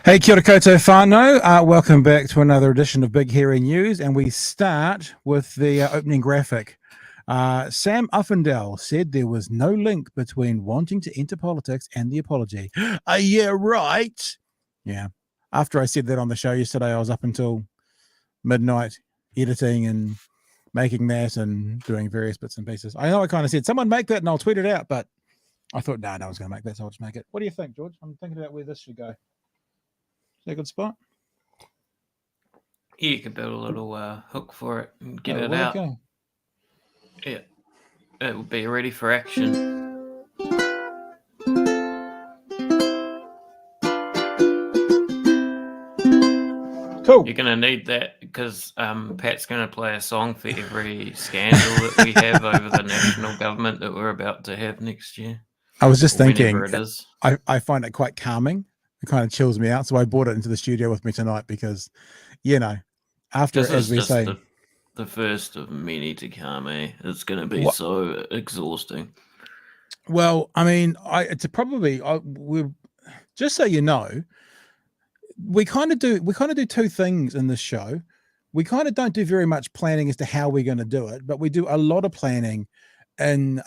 Hey, kia ora koutou whānau. Welcome back to another edition of Big Hairy News, and we start with the opening graphic. Sam Uffindell said there was no link between wanting to enter politics and the apology. Yeah, right. Yeah. After I said that on the show yesterday, I was up until midnight editing and making that and doing various bits and pieces. I know I kind of said, someone make that and I'll tweet it out, but I thought, no one's going to make that, so I'll just make it. What do you think, George? I'm thinking about where this should go. Is that a good spot? Yeah, you could build a little hook for it and get it out. Okay. Yeah, it will be ready for action. Cool. You're going to need that because Pat's going to play a song for every scandal that we have over the national government that we're about to have next year. I was just thinking, it is. I find it quite calming. It kind of chills me out. So I brought it into the studio with me tonight because, you know, after, this as we say, the first of many to come, eh? It's going to be so exhausting. Well, I mean, we're just so you know, we kind of do two things in this show. We kind of don't do very much planning as to how we're going to do it, but we do a lot of planning in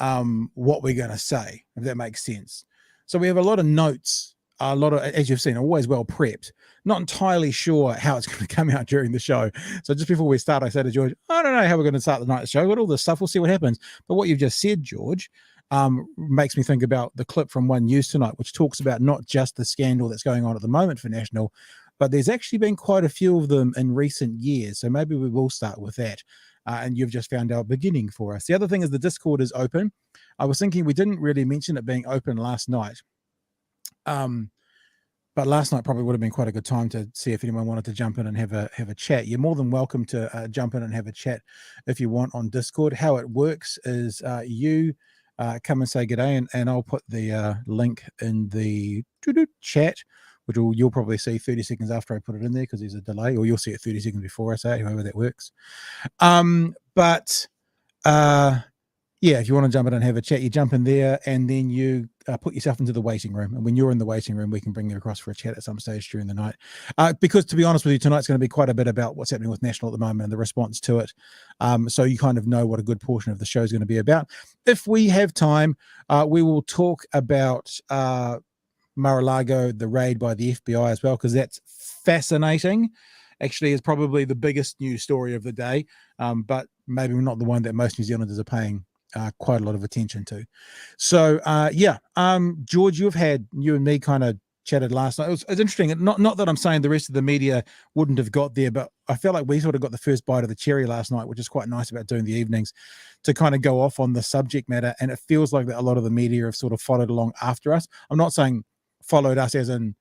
what we're going to say, if that makes sense. So we have a lot of notes. A lot of, as you've seen, always well prepped. Not entirely sure how it's going to come out during the show. So just before we start, I said to George, I don't know how we're going to start the night show. Got all this stuff. We'll see what happens. But what you've just said, George, makes me think about the clip from One News tonight, which talks about not just the scandal that's going on at the moment for National, but there's actually been quite a few of them in recent years. So maybe we will start with that. And you've just found our beginning for us. The other thing is the Discord is open. I was thinking we didn't really mention it being open last night. But last night probably would have been quite a good time to see if anyone wanted to jump in and have a chat. You're more than welcome to jump in and have a chat if you want on Discord. How it works is you come and say g'day, and I'll put the link in the chat, which you'll probably see 30 seconds after I put it in there because there's a delay, or you'll see it 30 seconds before I say it, however that works. Yeah, if you want to jump in and have a chat, you jump in there and then you put yourself into the waiting room. And when you're in the waiting room, we can bring you across for a chat at some stage during the night. Because to be honest with you, tonight's going to be quite a bit about what's happening with National at the moment and the response to it. So you kind of know what a good portion of the show is going to be about. If we have time, we will talk about Mar-a-Lago, the raid by the FBI as well, because that's fascinating. Actually, is probably the biggest news story of the day, but maybe not the one that most New Zealanders are paying quite a lot of attention to. So George, you and me kind of chatted last night. It was interesting. Not that I'm saying the rest of the media wouldn't have got there, but I felt like we sort of got the first bite of the cherry last night, which is quite nice about doing the evenings, to kind of go off on the subject matter. And it feels like that a lot of the media have sort of followed along after us. I'm not saying followed us as in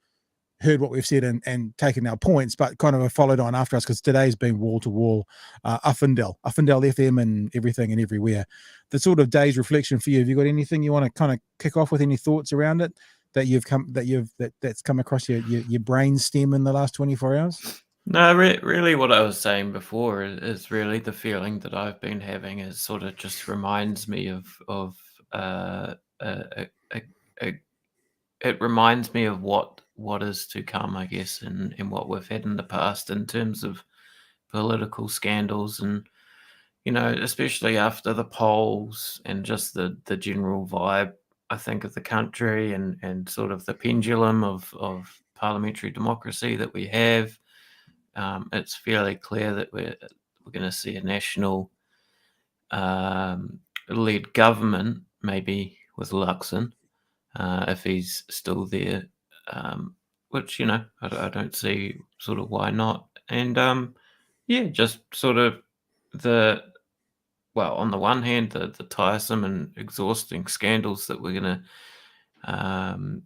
heard what we've said and taken our points, but kind of followed on after us, because today's been wall to wall Uffindell FM and everything and everywhere. The sort of day's reflection for you, have you got anything you want to kind of kick off with, any thoughts around it that's come across your brain stem in the last 24 hours? No, really what I was saying before is really the feeling that I've been having is sort of just reminds me of it reminds me of what is to come, I guess, and what we've had in the past in terms of political scandals, and especially after the polls and just the general vibe, I think, of the country and sort of the pendulum of parliamentary democracy that we have. It's fairly clear that we're going to see a national led government, maybe with Luxon, if he's still there, which I don't see sort of why not. And just sort of the well, on the one hand, the tiresome and exhausting scandals that we're going to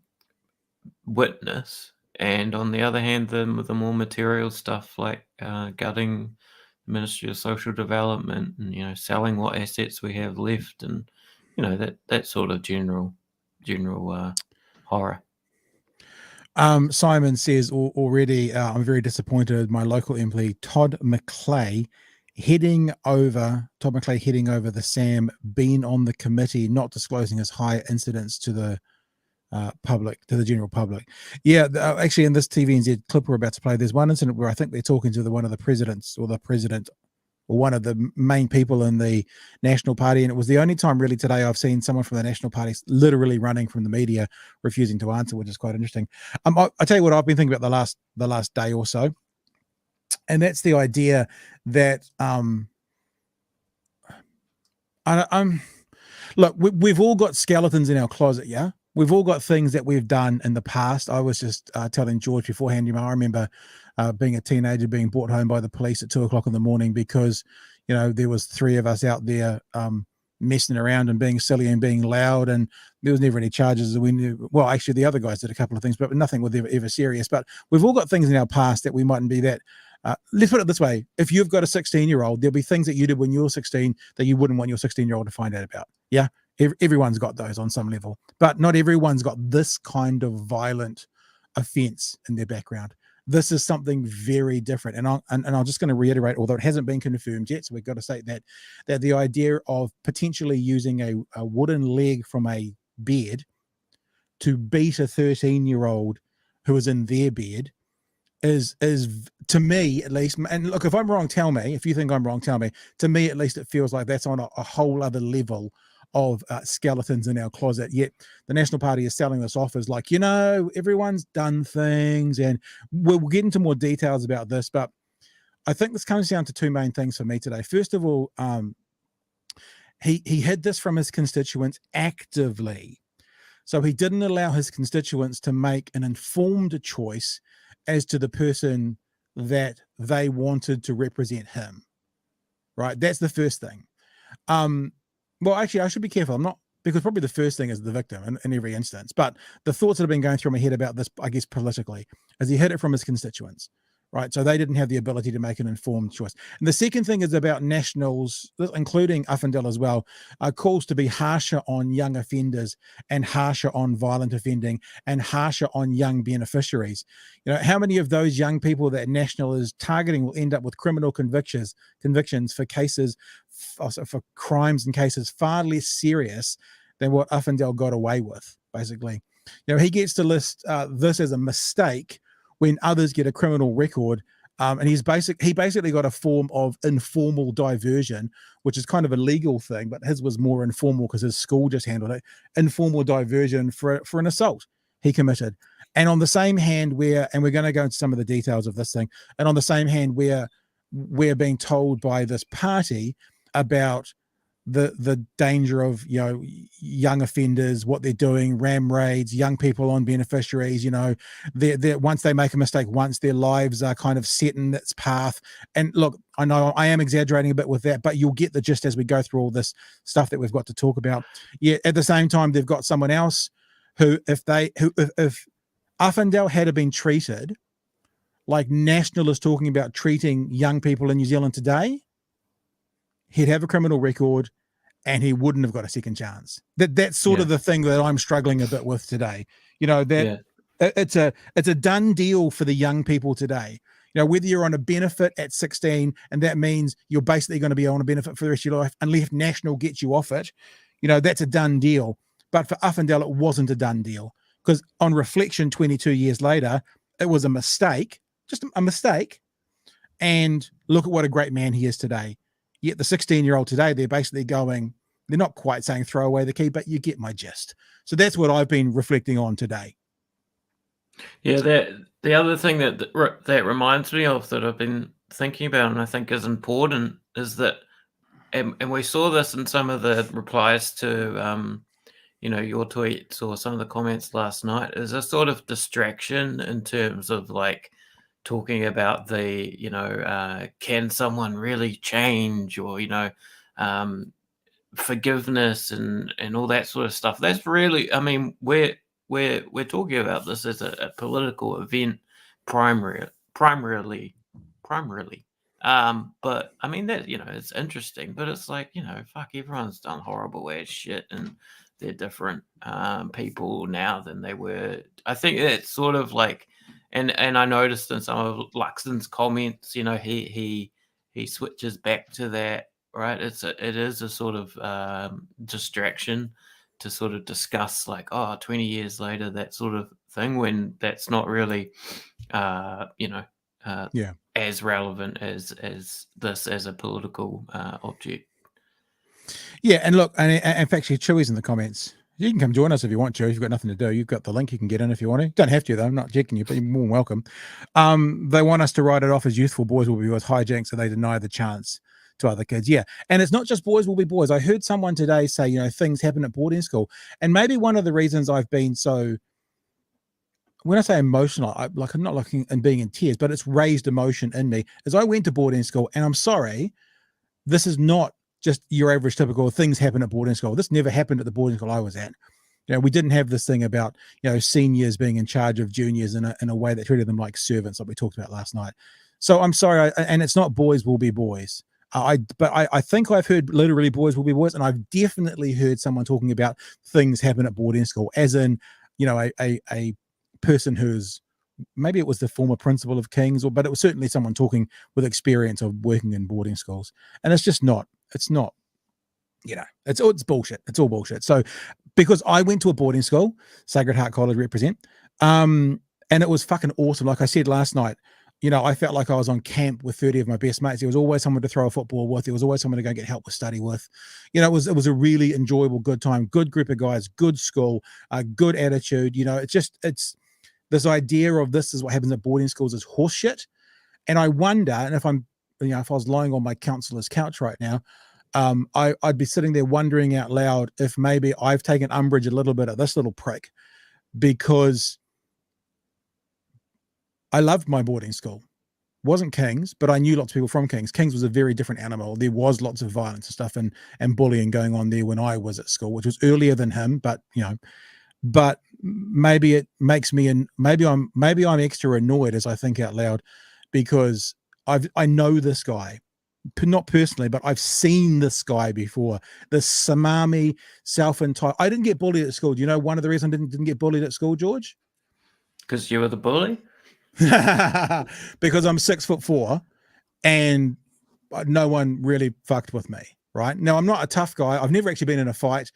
witness, and on the other hand, the more material stuff like gutting the Ministry of Social Development and selling what assets we have left, and that sort of general horror. Simon says already, I'm very disappointed. My local MP, Todd McClay, heading over the Sam, been on the committee, not disclosing his high incidents to the public, to the general public. Yeah, actually, in this TVNZ clip we're about to play, there's one incident where I think they're talking to one of the presidents or the president or one of the main people in the National Party. And it was the only time really today I've seen someone from the National Party literally running from the media, refusing to answer, which is quite interesting. I tell you what I've been thinking about the last day or so. And that's the idea that, look, we've all got skeletons in our closet. Yeah. We've all got things that we've done in the past. I was just telling George beforehand, I remember being a teenager, being brought home by the police at 2:00 in the morning because, there was 3 of us out there messing around and being silly and being loud. And there was never any charges that we knew. Well, actually the other guys did a couple of things, but nothing was ever serious. But we've all got things in our past that we mightn't be that. Let's put it this way. If you've got a 16-year-old, there'll be things that you did when you were 16 that you wouldn't want your 16-year-old to find out about. Yeah. Everyone's got those on some level, but not everyone's got this kind of violent offense in their background. This is something very different. And I'm just going to reiterate, although it hasn't been confirmed yet, so we've got to say that the idea of potentially using a wooden leg from a bed to beat a 13-year-old who is in their bed is to me at least, and look, if I'm wrong, tell me. If you think I'm wrong, tell me. To me at least, it feels like that's on a whole other level of skeletons in our closet. Yet the National Party is selling this off as like, everyone's done things, and we'll get into more details about this. But I think this comes down to 2 main things for me today. First of all, he hid this from his constituents actively. So he didn't allow his constituents to make an informed choice as to the person that they wanted to represent him. Right? That's the first thing. Well, actually, I should be careful. I'm not, because probably the first thing is the victim in every instance. But the thoughts that have been going through my head about this, I guess, politically, is he hid it from his constituents, right? So they didn't have the ability to make an informed choice. And the second thing is about nationals, including Uffindell as well, calls to be harsher on young offenders and harsher on violent offending and harsher on young beneficiaries. How many of those young people that National is targeting will end up with criminal convictions for cases, for crimes and cases far less serious than what Uffindell got away with, basically. He gets to list this as a mistake when others get a criminal record. And he basically got a form of informal diversion, which is kind of a legal thing, but his was more informal because his school just handled it. Informal diversion for an assault he committed. And on the same hand, and we're going to go into some of the details of this thing, and on the same hand, we're being told by this party about the danger of young offenders, what they're doing, ram raids, young people on beneficiaries. They're once they make a mistake, once their lives are kind of set in its path. And look, I know I am exaggerating a bit with that, but you'll get the gist as we go through all this stuff that we've got to talk about. Yeah, at the same time, they've got someone else who, if Uffindell had been treated like National is talking about treating young people in New Zealand today, he'd have a criminal record and he wouldn't have got a second chance. That's sort of the thing that I'm struggling a bit with today. It's a done deal for the young people today. Whether you're on a benefit at 16, and that means you're basically going to be on a benefit for the rest of your life unless National gets you off it, that's a done deal. But for Uffindell, it wasn't a done deal, because on reflection 22 years later, it was a mistake, just a mistake. And look at what a great man he is today. Yet the 16-year-old today, they're basically going, they're not quite saying throw away the key, but you get my gist. So that's what I've been reflecting on today. Yeah, the other thing that reminds me of that I've been thinking about and I think is important is that, and we saw this in some of the replies to your tweets or some of the comments last night, is a sort of distraction in terms of like talking about the can someone really change, or forgiveness and all that sort of stuff. That's really, I mean, we're talking about this as a political event primarily. But I mean that, it's interesting, but it's like, fuck, everyone's done horrible ass shit, and they're different people now than they were. I think it's sort of like, and I noticed in some of Luxon's comments, he switches back to that, right? It is a sort of distraction to sort of discuss, like, 20 years later, that sort of thing, when that's not really as relevant as this as a political object. Yeah, and look, and in fact, Chewy's in the comments. You can come join us if you want to. If you've got nothing to do, you've got the link. You can get in if you want to. Don't have to, though. I'm not checking you, but you're more than welcome. They want us to write it off as youthful boys will be boys hijinks, so they deny the chance to other kids. Yeah, and it's not just boys will be boys. I heard someone today say, things happen at boarding school, and maybe one of the reasons I've been so, when I say emotional, I'm not looking and being in tears, but it's raised emotion in me, is I went to boarding school, and I'm sorry, this is not just your average typical things happen at boarding school. This never happened at the boarding school I was at. We didn't have this thing about, seniors being in charge of juniors in a way that treated them like servants, like we talked about last night. So I'm sorry, and it's not boys will be boys. But I think I've heard literally boys will be boys, and I've definitely heard someone talking about things happen at boarding school, as in, a person who's, maybe it was the former principal of King's, but it was certainly someone talking with experience of working in boarding schools. And it's just not, it's bullshit. It's all bullshit. So because I went to a boarding school, Sacred Heart College represent, and it was fucking awesome. Like I said last night, I felt like I was on camp with 30 of my best mates. There was always someone to throw a football with. There was always someone to go get help with study with. It was a really enjoyable, good time, good group of guys, good school, good attitude. It's this idea of this is what happens at boarding schools is horseshit. And I wonder, and if I was lying on my counselor's couch right now, I'd be sitting there wondering out loud if maybe I've taken umbrage a little bit at this little prick, because I loved my boarding school. Wasn't King's, but I knew lots of people from King's. King's was a very different animal. There was lots of violence and stuff and bullying going on there when I was at school, which was earlier than him, but but maybe it makes me, and maybe I'm extra annoyed as I think out loud, because I know this guy, not personally, but I've seen this guy before. This Samami, self-entitled. I didn't get bullied at school. Do you know one of the reasons I didn't get bullied at school, George? Because you were the bully? Because I'm 6'4" and no one really fucked with me. Right now, I'm not a tough guy. I've never actually been in a fight.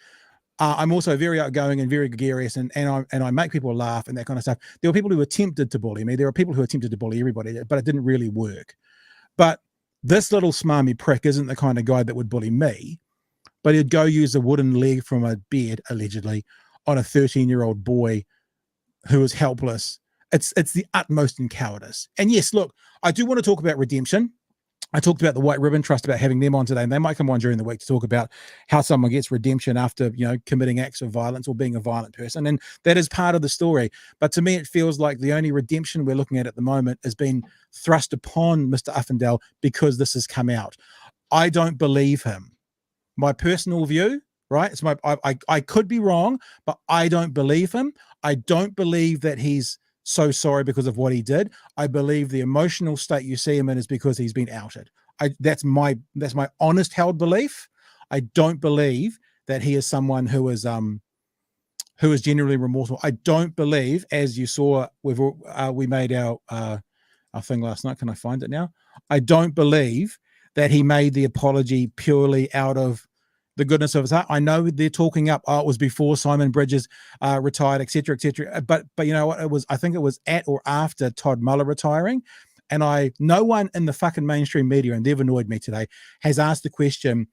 I'm also very outgoing and very gregarious, and I make people laugh and that kind of stuff. There were people who attempted to bully me. There were people who attempted to bully everybody, but it didn't really work. But this little smarmy prick isn't the kind of guy that would bully me, but he'd go use a wooden leg from a bed, allegedly, on a 13-year-old boy who was helpless. It's the utmost in cowardice. And yes, look, I do want to talk about redemption. I talked about the White Ribbon Trust, about having them on today, and they might come on during the week to talk about how someone gets redemption after, committing acts of violence or being a violent person. And that is part of the story. But to me, it feels like the only redemption we're looking at the moment has been thrust upon Mr. Uffindell because this has come out. I don't believe him. My personal view, right? It's I could be wrong, but I don't believe him. I don't believe that he's so sorry because of what he did. I believe the emotional state you see him in is because he's been outed. That's my honest held belief. I don't believe that he is someone who is generally remorseful. I don't believe, as you saw, we made our thing last night. Can I find it now? I don't believe that he made the apology purely out of the goodness of his heart. I know they're talking up, it was before Simon Bridges retired, etc., etc. But you know what? I think it was at or after Todd Muller retiring. And no one in the fucking mainstream media, and they've annoyed me today, has asked the question,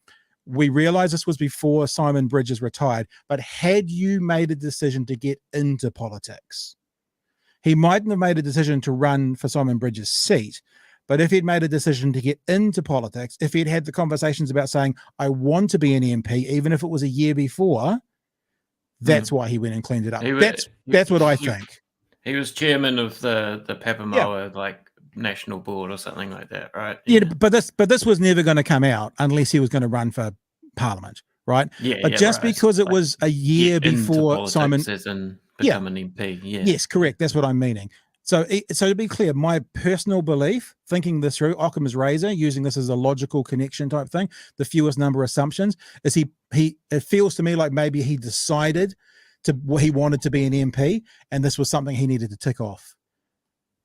we realize this was before Simon Bridges retired, but had you made a decision to get into politics? He mightn't have made a decision to run for Simon Bridges' seat, but if he'd made a decision to get into politics, if he'd had the conversations about saying, I want to be an MP, even if it was a year before, that's why he went and cleaned it up. That's what I think. He was chairman of the Papamoa, national board or something like that, right? Yeah, but this was never going to come out unless he was going to run for Parliament, right? Yeah, But yeah, just right. because it Like, was a year get into before politics Simon, as in yeah, become an MP. Yeah. yes, correct. That's what I'm meaning. So to be clear, my personal belief, thinking this through, Occam's razor, using this as a logical connection type thing, the fewest number of assumptions, is it feels to me like maybe he decided he wanted to be an MP, and this was something he needed to tick off.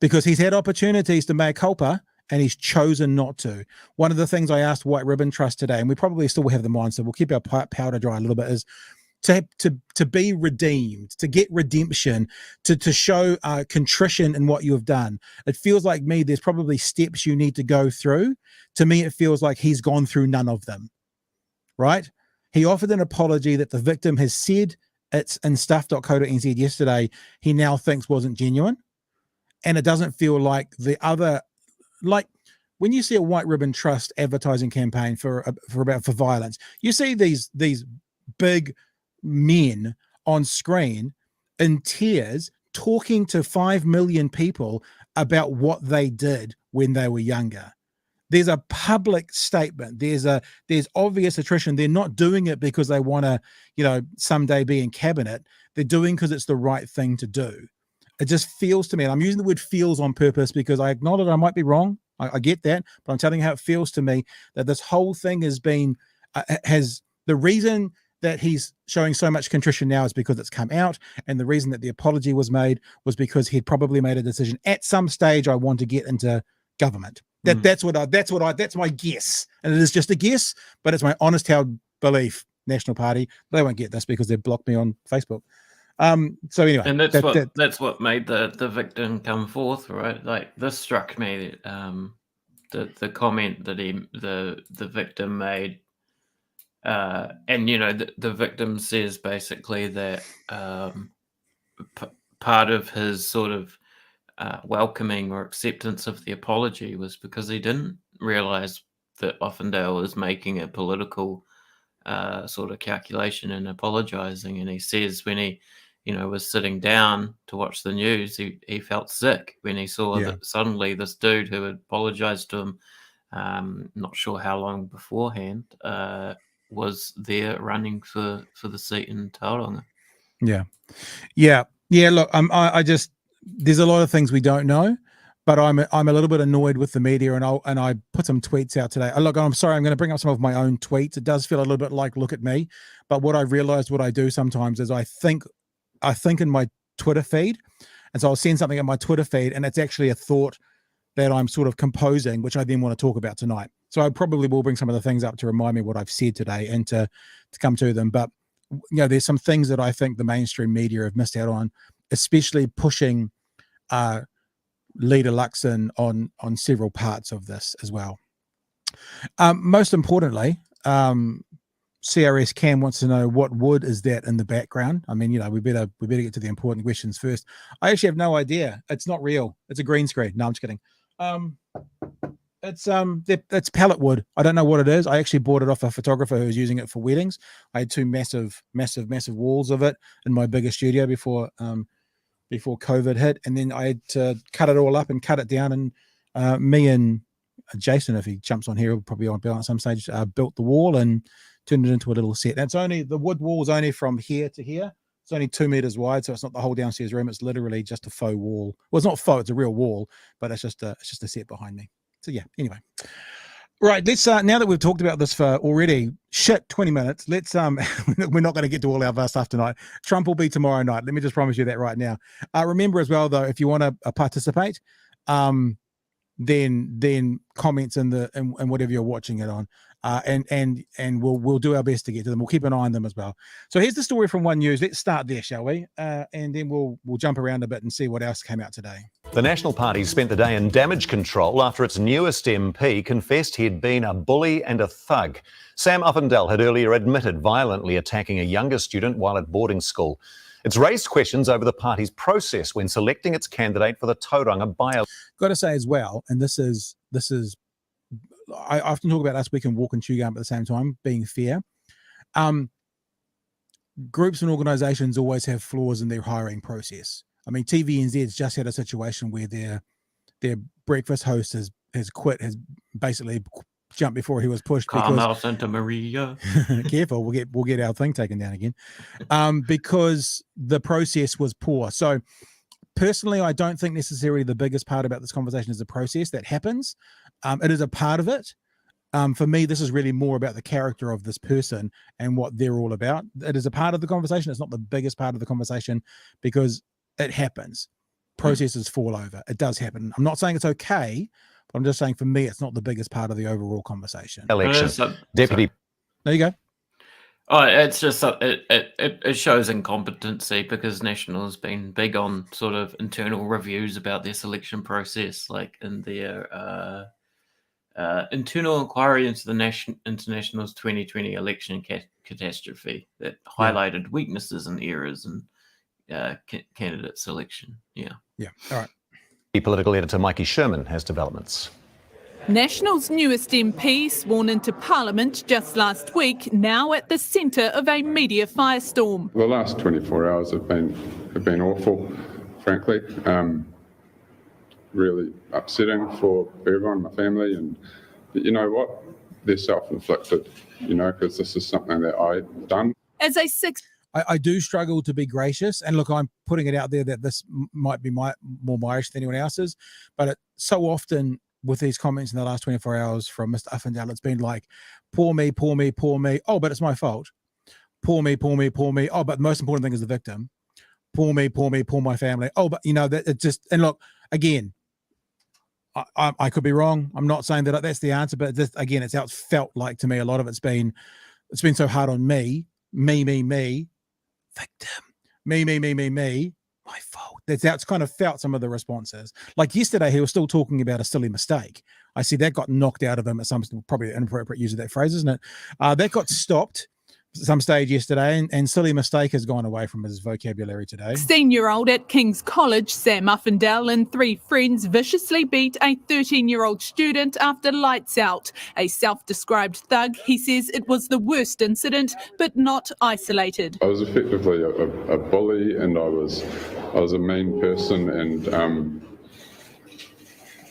Because he's had opportunities to mea culpa and he's chosen not to. One of the things I asked White Ribbon Trust today, and we probably still have them on, so we'll keep our powder dry a little bit, is to be redeemed, to get redemption, to show contrition in what you have done. It feels like me, there's probably steps you need to go through. To me, it feels like he's gone through none of them, right? He offered an apology that the victim has said it's in stuff.co.nz yesterday, he now thinks wasn't genuine. And it doesn't feel like the other, like when you see a White Ribbon Trust advertising campaign for violence, you see these big men on screen in tears talking to 5 million people about what they did when they were younger. There's a public statement. There's obvious attrition. They're not doing it because they want to, someday be in cabinet. They're doing because it's the right thing to do. It just feels to me, and I'm using the word feels on purpose because I acknowledge I might be wrong. I get that, but I'm telling you how it feels to me that this whole thing has been, the reason that he's showing so much contrition now is because it's come out, and the reason that the apology was made was because he'd probably made a decision at some stage, I want to get into government. That's my guess, and it is just a guess, but it's my honest held belief. National Party, they won't get this because they've blocked me on Facebook. So anyway, and that's what made the victim come forth, right? Like, this struck me, the comment that the victim made, and the victim says basically that part of his sort of welcoming or acceptance of the apology was because he didn't realize that Uffindell was making a political sort of calculation and apologizing. And he says when he was sitting down to watch the news, he felt sick when he saw that suddenly this dude who had apologized to him, not sure how long beforehand, was there running for the seat in Tauranga. Yeah. Look, I just, there's a lot of things we don't know, but I'm a little bit annoyed with the media, and I put some tweets out today. Look, I'm sorry, I'm going to bring up some of my own tweets. It does feel a little bit like look at me, but what I realized what I do sometimes is I think in my Twitter feed, and so I'll send something in my Twitter feed, and it's actually a thought that I'm sort of composing, which I then want to talk about tonight. So I probably will bring some of the things up to remind me what I've said today and to come to them. But there's some things that I think the mainstream media have missed out on, especially pushing Leader Luxon on several parts of this as well. Most importantly, CRS Cam wants to know what wood is that in the background. I mean, we better get to the important questions first. I actually have no idea. It's not real. It's a green screen. No, I'm just kidding. It's pallet wood. I don't know what it is. I actually bought it off a photographer who was using it for weddings. I had 2 massive walls of it in my bigger studio before COVID hit, and then I had to cut it all up and cut it down. And me and Jason, if he jumps on here, he'll probably be on at some stage, built the wall and turned it into a little set. And it's only, the wood wall is only from here to here. It's only 2 meters wide, so it's not the whole downstairs room. It's literally just a faux wall. Well, it's not faux; it's a real wall, but it's just a set behind me. So yeah. Anyway, right. Let's now that we've talked about this for already 20 minutes. Let's we're not going to get to all our stuff tonight. Trump will be tomorrow night. Let me just promise you that right now. Remember as well, though, if you want to participate, then comments in whatever you're watching it on. And we'll do our best to get to them. We'll keep an eye on them as well. So here's the story from One News. Let's start there, shall we? And then we'll jump around a bit and see what else came out today. The National Party spent the day in damage control after its newest MP confessed he'd been a bully and a thug. Sam Uffindell had earlier admitted violently attacking a younger student while at boarding school. It's raised questions over the party's process when selecting its candidate for the Tauranga by-election. Got to say as well, and this is I often talk about us, we can walk and chew gum at the same time, being fair. Groups and organisations always have flaws in their hiring process. I mean, TVNZ's just had a situation where their breakfast host has quit, has basically jumped before he was pushed Carmel Santa Maria. careful, we'll get our thing taken down again, because the process was poor. So personally, I don't think necessarily the biggest part about this conversation is the process that happens. It is a part of it. For me, this is really more about the character of this person and what they're all about. It is a part of the conversation. It's not the biggest part of the conversation because it happens. Processes fall over. It does happen. I'm not saying it's okay, but I'm just saying for me, it's not the biggest part of the overall conversation. Election. Deputy. There you go. Oh, it's just it shows incompetency because National has been big on sort of internal reviews about their selection process, like in their internal inquiry into the International's 2020 election catastrophe that highlighted weaknesses and errors in candidate selection. Yeah. All right. The political editor Mikey Sherman has developments. National's newest MP, sworn into Parliament just last week, now at the centre of a media firestorm. The last 24 hours have been awful, frankly. Really upsetting for everyone, my family, and you know what? They're self-inflicted, because this is something that I've done. As a I do struggle to be gracious, and look, I'm putting it out there that this might be more Irish than anyone else's, but so often with these comments in the last 24 hours from Mr. Uffindell, it's been like, poor me, poor me, poor me. Oh, but it's my fault. Poor me, poor me, poor me. Oh, but the most important thing is the victim. Poor me, poor me, poor my family. Oh, but that it just, and look, again, I could be wrong. I'm not saying that that's the answer, but just, again, it's how it's felt like to me. A lot of it's been so hard on me, victim, me, my fault. That's how it's kind of felt, some of the responses. Like yesterday, he was still talking about a silly mistake. I see that got knocked out of him at some, probably an inappropriate use of that phrase, isn't it? That got stopped at some stage yesterday, and silly mistake has gone away from his vocabulary today. 16-year-old at King's College, Sam Uffindell and 3 friends viciously beat a 13-year-old student after lights out. A self-described thug, he says it was the worst incident, but not isolated. I was effectively a bully, and I was a mean person, and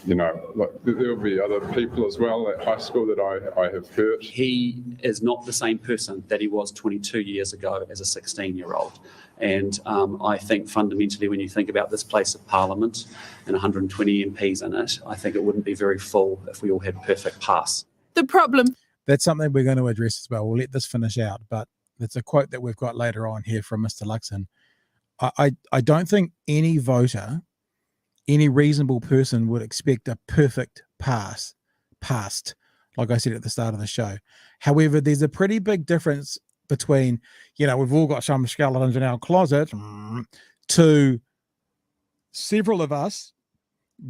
there'll be other people as well at high school that I have hurt. He is not the same person that he was 22 years ago as a 16-year-old. And I think fundamentally when you think about this place of Parliament and 120 MPs in it, I think it wouldn't be very full if we all had perfect pass. The problem. That's something we're going to address as well. We'll let this finish out, but it's a quote that we've got later on here from Mr. Luxon. I don't think any voter, any reasonable person would expect a perfect past, like I said at the start of the show. However, there's a pretty big difference between, we've all got some skeletons in our closet, to several of us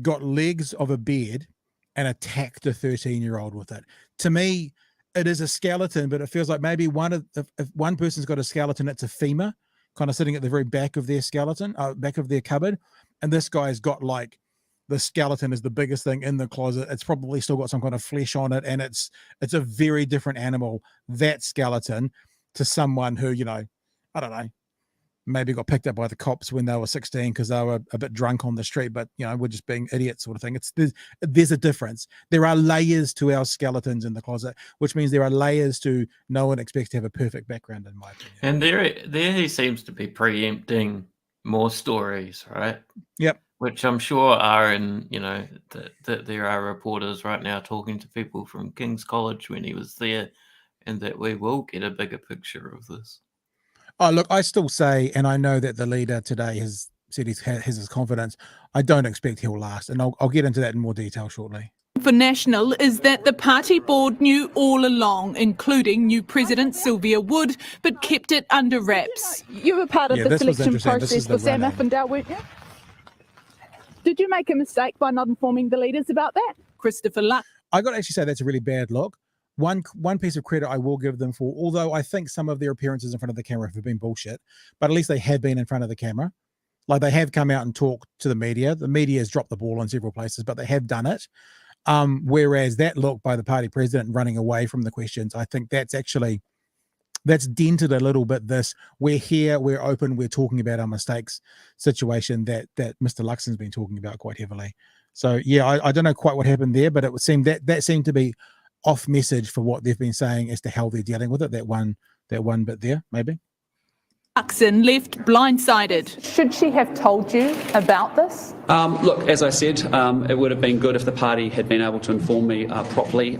got legs of a bed and attacked a 13-year-old with it. To me, it is a skeleton, but it feels like maybe if one person's got a skeleton, it's a femur, kind of sitting at the very back of their skeleton, back of their cupboard. And this guy's got like the skeleton is the biggest thing in the closet. It's probably still got some kind of flesh on it. And it's a very different animal, that skeleton, to someone who, I don't know, maybe got picked up by the cops when they were 16 because they were a bit drunk on the street, but, we're just being idiots sort of thing. There's a difference. There are layers to our skeletons in the closet, which means there are layers to no one expects to have a perfect background, in my opinion. And there he seems to be preempting more stories, right? Yep. Which I'm sure are in, that there are reporters right now talking to people from King's College when he was there, and that we will get a bigger picture of this. Oh, look, I still say, and I know that the leader today has said he has his confidence. I don't expect he'll last, and I'll get into that in more detail shortly. For National is that the party board knew all along, including new President Sylvia Wood, but kept it under wraps. You were part of the selection process for Sam Uffindell, weren't you? Did you make a mistake by not informing the leaders about that? Christopher Luck. I got to actually say that's a really bad look. One piece of credit I will give them for, although I think some of their appearances in front of the camera have been bullshit, but at least they have been in front of the camera. Like they have come out and talked to the media. The media has dropped the ball in several places, but they have done it. Whereas that look by the party president running away from the questions, I think that's dented a little bit this we're here, we're open, we're talking about our mistakes situation that Mr. Luxon's been talking about quite heavily. So yeah, I don't know quite what happened there, but it would seem that seemed to be off message for what they've been saying as to how they're dealing with it. That one bit there, maybe. Luxon left blindsided. Should she have told you about this? Look, as I said, it would have been good if the party had been able to inform me properly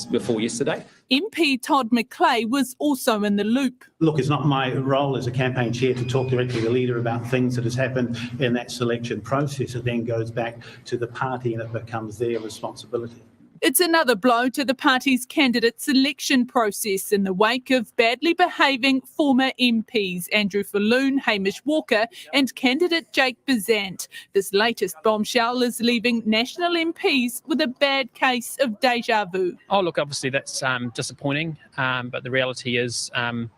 before yesterday. MP Todd McClay was also in the loop. Look, it's not my role as a campaign chair to talk directly to the leader about things that has happened in that selection process. It then goes back to the party and it becomes their responsibility. It's another blow to the party's candidate selection process in the wake of badly behaving former MPs Andrew Falloon, Hamish Walker and candidate Jake Bezant. This latest bombshell is leaving national MPs with a bad case of deja vu. Oh, look, obviously that's disappointing, but the reality is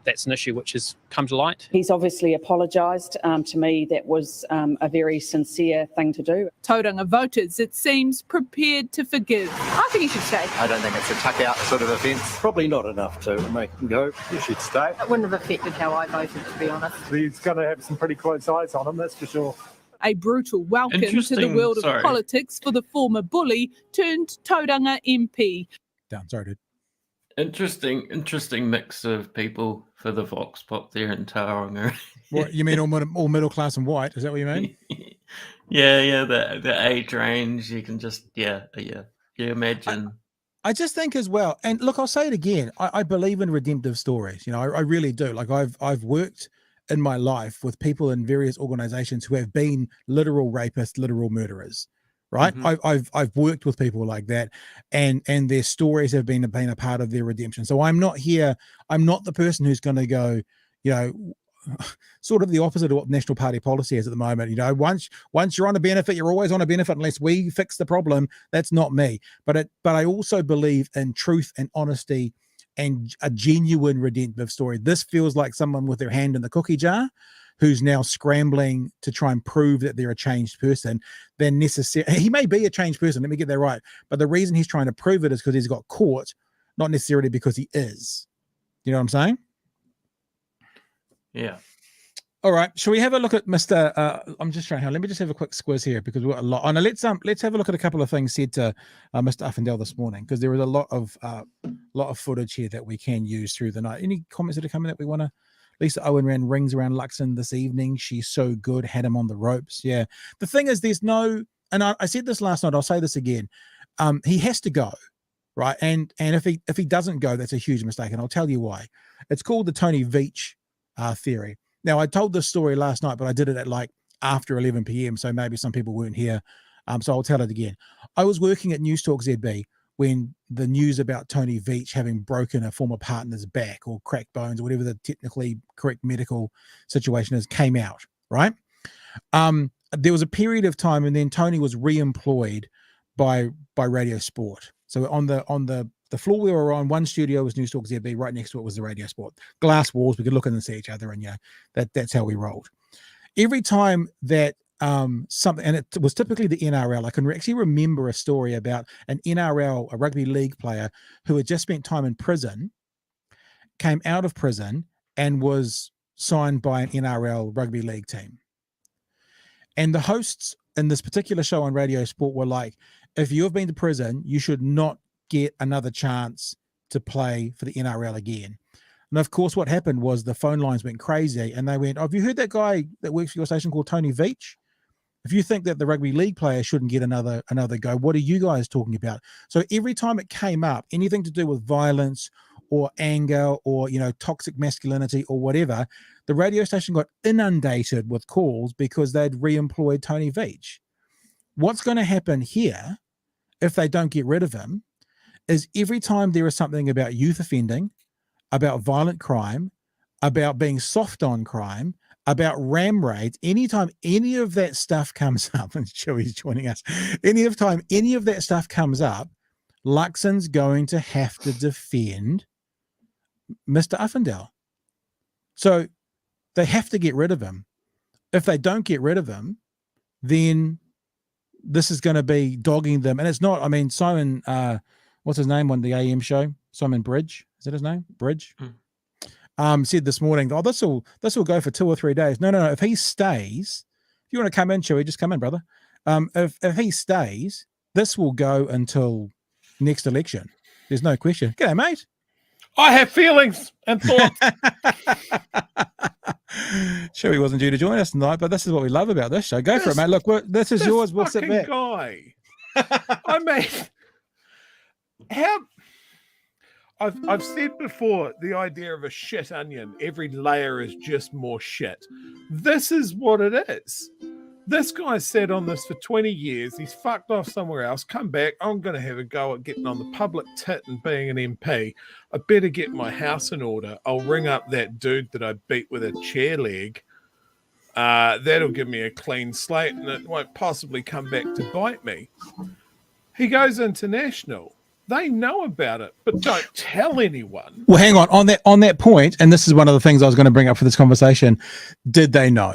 that's an issue which has come to light. He's obviously apologised. To me, that was a very sincere thing to do. Tauranga voters, it seems, prepared to forgive. I think he should stay. I don't think it's a tuck-out sort of offence. Probably not enough to make him go. You should stay. It wouldn't have affected how I voted, to be honest. He's going to have some pretty close eyes on him, that's for sure. A brutal welcome to the world of politics for the former bully turned Tauranga MP. Down, sorry, dude. Interesting mix of people for the Vox Pop there in Tauranga. What, you mean all middle class and white? Is that what you mean? Yeah. The age range, you can just you imagine. I just think as well, and look, I'll say it again. I believe in redemptive stories. You know, I really do. Like I've worked in my life with people in various organizations who have been literal rapists, literal murderers. Right. Mm-hmm. I've worked with people like that, and their stories have been a part of their redemption. So I'm not the person who's going to go, you know, sort of the opposite of what National Party policy is at the moment. You know, once you're on a benefit, you're always on a benefit unless we fix the problem. That's not me. But I also believe in truth and honesty and a genuine redemptive story. This feels like someone with their hand in the cookie jar who's now scrambling to try and prove that they're a changed person. Then he may be a changed person, let me get that right. But the reason he's trying to prove it is because he's got caught, not necessarily because he is. You know what I'm saying? Yeah. All right. Shall we have a look at Mr. I'm just trying. Let me just have a quick squiz here because we've got a lot. And let's have a look at a couple of things said to Mr. Uffindell this morning, because there was a lot of footage here that we can use through the night. Any comments that are coming that we want to? Lisa Owen ran rings around Luxon this evening. She's so good. Had him on the ropes. Yeah. The thing is, there's no. And I said this last night. I'll say this again. He has to go, right? And if he doesn't go, that's a huge mistake. And I'll tell you why. It's called the Tony Veach theory. Now, I told this story last night, but I did it at like after 11 p.m. So maybe some people weren't here. So I'll tell it again. I was working at News Talk ZB when the news about Tony Veach having broken a former partner's back or cracked bones or whatever the technically correct medical situation is came out, right? There was a period of time and then Tony was re-employed by Radio Sport. So on the floor we were on, one studio was News Talk ZB, right next to it was the Radio Sport. Glass walls, we could look in and see each other, and yeah, that's how we rolled. Every time that something, and it was typically the NRL, I can actually remember a story about an NRL, a rugby league player who had just spent time in prison, came out of prison and was signed by an NRL rugby league team. And the hosts in this particular show on Radio Sport were like, if you have been to prison, you should not get another chance to play for the NRL again. And of course, what happened was the phone lines went crazy and they went, oh, have you heard that guy that works for your station called Tony Veach? If you think that the rugby league player shouldn't get another go, what are you guys talking about? So every time it came up, anything to do with violence or anger or, you know, toxic masculinity or whatever, the radio station got inundated with calls because they'd re-employed Tony Veach. What's going to happen here if they don't get rid of him is every time there is something about youth offending, about violent crime, about being soft on crime, about ram raids, anytime any of that stuff comes up, and Chewy's joining us, anytime any of that stuff comes up, Luxon's going to have to defend Mr. Uffindell. So they have to get rid of him. If they don't get rid of him, then this is going to be dogging them. And it's not, I mean, Simon, what's his name on the AM show? Simon Bridge. Is that his name? Bridge? Said this morning, oh, this will go for 2 or 3 days. No. If he stays, if you want to come in, Chewy, just come in, brother. If he stays, this will go until next election. There's no question. G'day, mate. I have feelings and thoughts. Sure, he wasn't due to join us tonight, but this is what we love about this show. Go for it, mate. Look, this is yours. We'll sit back. Guy. I mean, how? I've said before, the idea of a shit onion. Every layer is just more shit. This is what it is. This guy sat on this for 20 years. He's fucked off somewhere else. Come back. I'm going to have a go at getting on the public tit and being an MP. I better get my house in order. I'll ring up that dude that I beat with a chair leg. That'll give me a clean slate and it won't possibly come back to bite me. He goes international. They know about it, but don't tell anyone. Well, hang on that point, and this is one of the things I was going to bring up for this conversation. Did they know?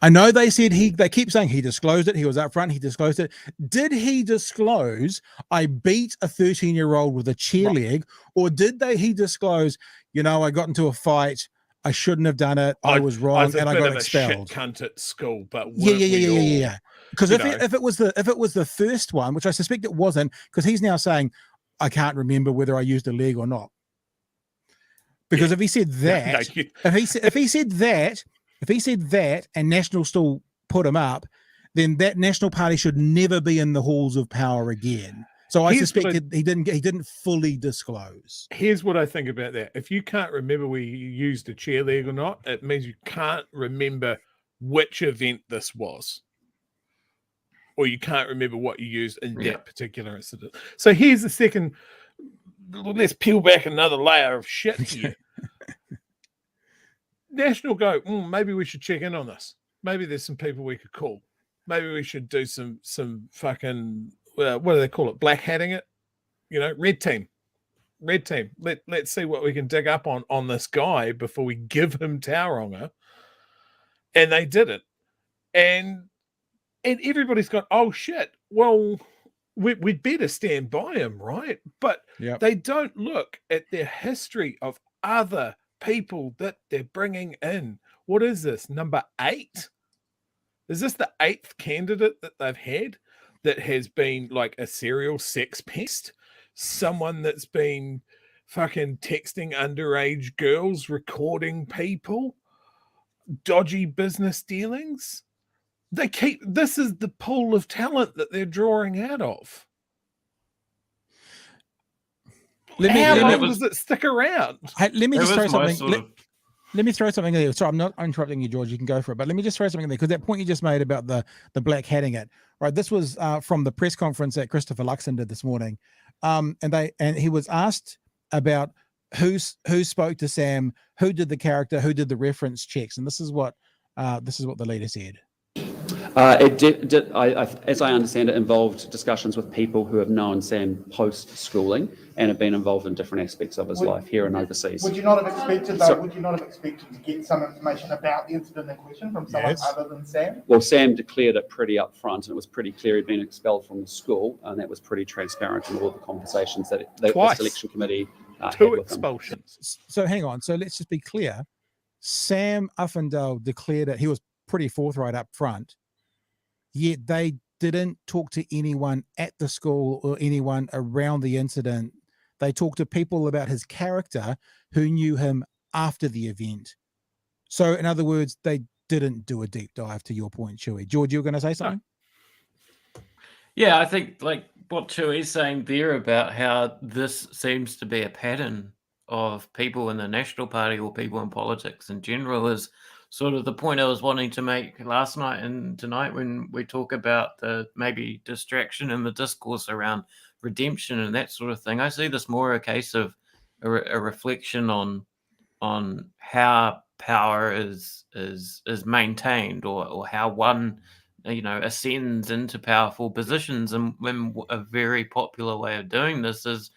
I know they said they keep saying he disclosed it. He was up front. He disclosed it. Did he disclose I beat a 13-year-old with a chair leg, or did he disclose, I got into a fight. I shouldn't have done it. I was wrong, and I got expelled. Shit cunt at school, but yeah. Because if it was the first one, which I suspect it wasn't, because he's now saying I can't remember whether I used a leg or not. Because if he said that, if he said that, and National still put him up, then that National Party should never be in the halls of power again. So I suspect he didn't fully disclose. Here's what I think about that. If you can't remember whether you used a chair leg or not, it means you can't remember which event this was. Or you can't remember what you used in that particular incident. So here's the second. Let's peel back another layer of shit here. National go, maybe we should check in on this. Maybe there's some people we could call. Maybe we should do some fucking, what do they call it? Black hatting it? Red team. Let's see what we can dig up on this guy before we give him Tauranga. And they did it. And everybody's gone, oh shit, well, we'd better stand by him, right? But they don't look at their history of other people that they're bringing in. What is this, number 8? Is this the 8th candidate that they've had that has been like a serial sex pest? Someone that's been fucking texting underage girls, recording people, dodgy business dealings? This is the pool of talent that they're drawing out of. How long does it stick around? Let me just throw something. Let me throw something there. Sorry, I'm not interrupting you, George. You can go for it. But let me just throw something there, because that point you just made about the black hatting it, right? This was from the press conference that Christopher Luxon did this morning, and he was asked about who spoke to Sam, who did the character, who did the reference checks, and this is what the leader said. It did, as I understand it, involved discussions with people who have known Sam post-schooling and have been involved in different aspects of his life here and overseas. Would you not have expected, though? Would you not have expected to get some information about the incident in question from someone other than Sam? Well, Sam declared it pretty upfront, and it was pretty clear he'd been expelled from the school, and that was pretty transparent in all the conversations that the selection committee had 2 with expulsions. So hang on. So let's just be clear. Sam Uffindell declared it. He was pretty forthright up front. Yet they didn't talk to anyone at the school or anyone around the incident. They talked to people about his character who knew him after the event. So, in other words, they didn't do a deep dive, to your point, Chewy. George, you were going to say something? Yeah, I think like what Chewy's saying there about how this seems to be a pattern of people in the National Party or people in politics in general is sort of the point I was wanting to make last night and tonight when we talk about the maybe distraction in the discourse around redemption and that sort of thing. I see this more a case of a reflection on how power is maintained or how one ascends into powerful positions, and when a very popular way of doing this is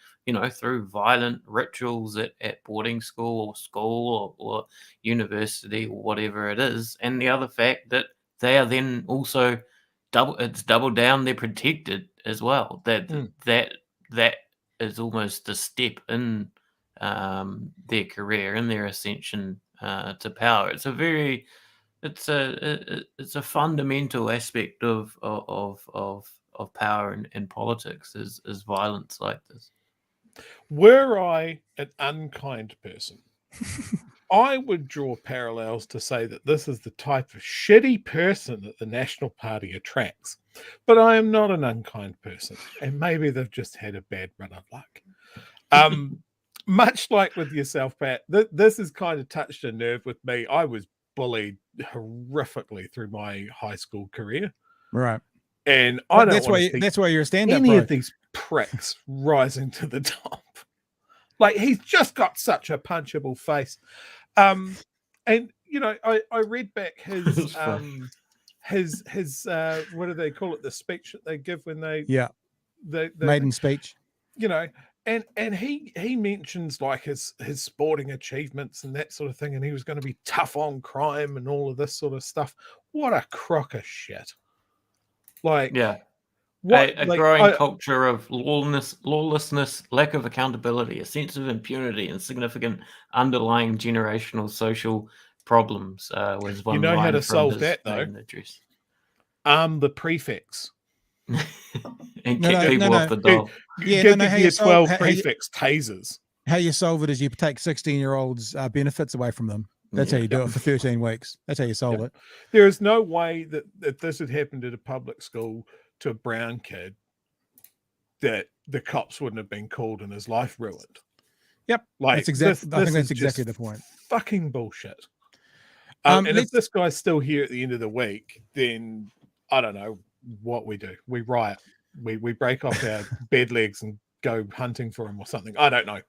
through violent rituals at boarding school or university or whatever it is. And the other fact that they are then also double down, they're protected as well. That is almost a step in their career and their ascension to power. It's a very it's a fundamental aspect of power and politics is violence like this. Were I an unkind person, I would draw parallels to say that this is the type of shitty person that the National Party attracts. But I am not an unkind person, and maybe they've just had a bad run of luck. Much like with yourself, Pat, this has kind of touched a nerve with me. I was bullied horrifically through my high school career. Right. And I don't that's why you're a stand-up, any bro. of these pricks rising to the top. Like, he's just got such a punchable face. And you know, I read back his what do they call it? The speech that they give when they the maiden speech. You know, and he mentions like his sporting achievements and that sort of thing, and he was going to be tough on crime and all of this sort of stuff. What a crock of shit! Like, a growing culture of lawlessness, lack of accountability, a sense of impunity, and significant underlying generational social problems was one. You know how to line from solve his that, though? maiden address. The prefix. And kick people off the dole. Give the year 12 prefix tasers. How you solve it is you take 16-year-olds' benefits away from them. That's how you do it for 13 weeks. That's how you solve it. There is no way that this had happened at a public school to a brown kid that the cops wouldn't have been called and his life ruined. Yep. Like, that's exactly. I think that's exactly the point. Fucking bullshit. And if this guy's still here at the end of the week, then I don't know what we do. We riot. We break off our bed legs and go hunting for him or something. I don't know.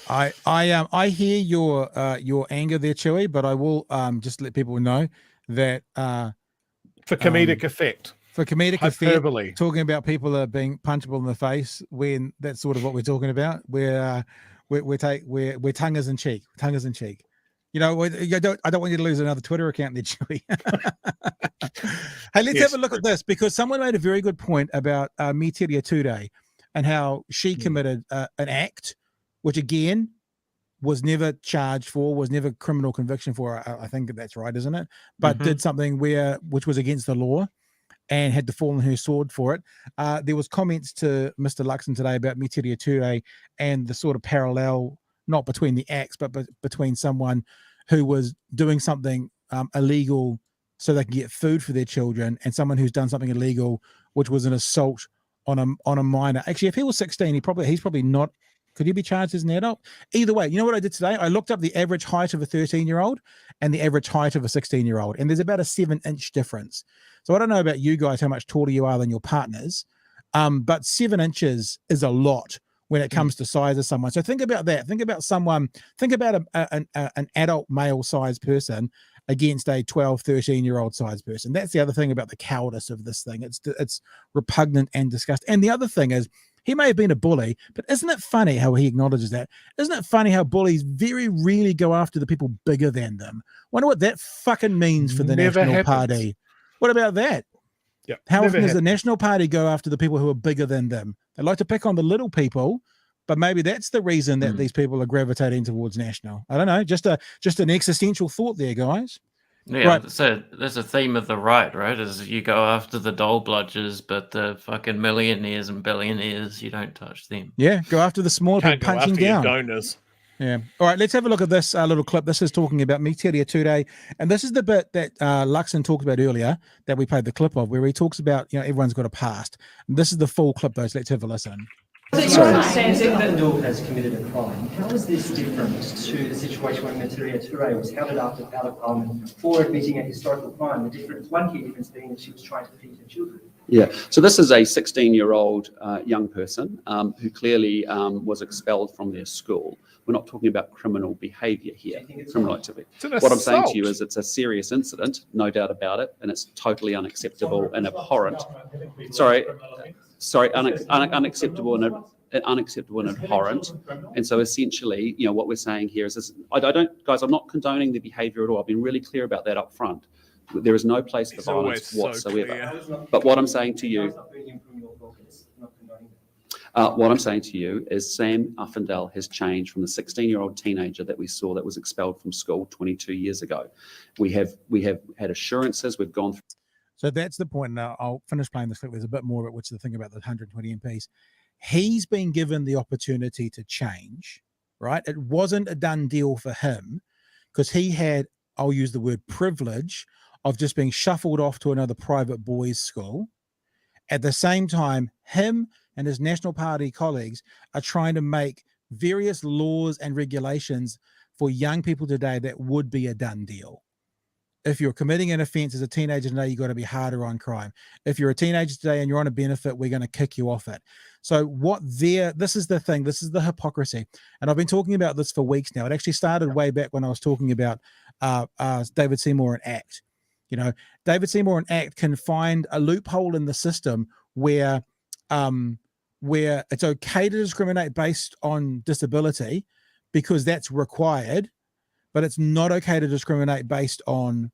I hear your anger there, Chewy, but I will just let people know that for comedic effect. For comedic hyperbole. Effect, talking about people are being punchable in the face, when that's sort of what we're talking about. We're tonguers in cheek. You know, I don't want you to lose another Twitter account there, Chewy. Hey, let's have a look at this, because someone made a very good point about Mitiria Ture and how she committed an act, which again was never charged for, was never criminal conviction for. I think that's right, isn't it? But did something which was against the law, and had to fall on her sword for it. There was comments to Mr. Luxon today about Mitiria Ture and the sort of parallel, not between the acts, but between someone who was doing something illegal so they can get food for their children, and someone who's done something illegal, which was an assault on a minor. Actually, if he was 16, he's probably not. Could he be charged as an adult? Either way, you know what I did today? I looked up the average height of a 13-year-old and the average height of a 16-year-old, and there's about a 7-inch difference. So I don't know about you guys, how much taller you are than your partners, but 7 inches is a lot when it comes to size of someone. So think about that. Think about an adult male-sized person against a 12, 13-year-old sized person. That's the other thing about the cowardice of this thing. It's repugnant and disgusting. And the other thing is, he may have been a bully, but isn't it funny how he acknowledges that? Isn't it funny how bullies very rarely go after the people bigger than them? Wonder what that fucking means for the National Party. What about that? Yep. How often does the National Party go after the people who are bigger than them? They like to pick on the little people, but maybe that's the reason that these people are gravitating towards National. I don't know. Just an existential thought there, guys. Yeah, right. So there's a theme of the right? Is you go after the dole bludgers, but the fucking millionaires and billionaires, you don't touch them. Yeah, go after the small people punching down. Your donors. Yeah. All right, let's have a look at this little clip. This is talking about Mitiria Ture, and this is the bit that Luxon talked about earlier that we played the clip of, where he talks about, everyone's got a past. And this is the full clip, though, so let's have a listen. So your understanding that Uffindell has committed a crime. How is this different to the situation when Mitiria Ture was held out of Parliament for admitting a historical crime? One key difference being that she was trying to feed her children. Yeah, so this is a 16-year-old young person who clearly was expelled from their school. We're not talking about criminal behaviour here, criminal activity. What I'm saying to you is it's a serious incident, no doubt about it, and it's totally unacceptable and abhorrent. Unacceptable and abhorrent. And so essentially, what we're saying here is, I'm not condoning the behaviour at all. I've been really clear about that up front. There is no place for violence whatsoever. But what I'm saying to you, What I'm saying to you is Sam Uffindell has changed from the 16-year-old teenager that we saw that was expelled from school 22 years ago. We have had assurances. We've gone through. So that's the point. Now I'll finish playing this clip. There's a bit more of it, which is the thing about the 120 MPs. He's been given the opportunity to change, right? It wasn't a done deal for him because he had, I'll use the word privilege, of just being shuffled off to another private boys' school. At the same time, him and his National Party colleagues are trying to make various laws and regulations for young people today that would be a done deal. If you're committing an offense as a teenager today, you've got to be harder on crime. If you're a teenager today and you're on a benefit, we're going to kick you off it. So this is the thing, this is the hypocrisy. And I've been talking about this for weeks now. It actually started way back when I was talking about David Seymour and ACT. You know, David Seymour and ACT can find a loophole in the system where it's okay to discriminate based on disability because that's required, but it's not okay to discriminate based on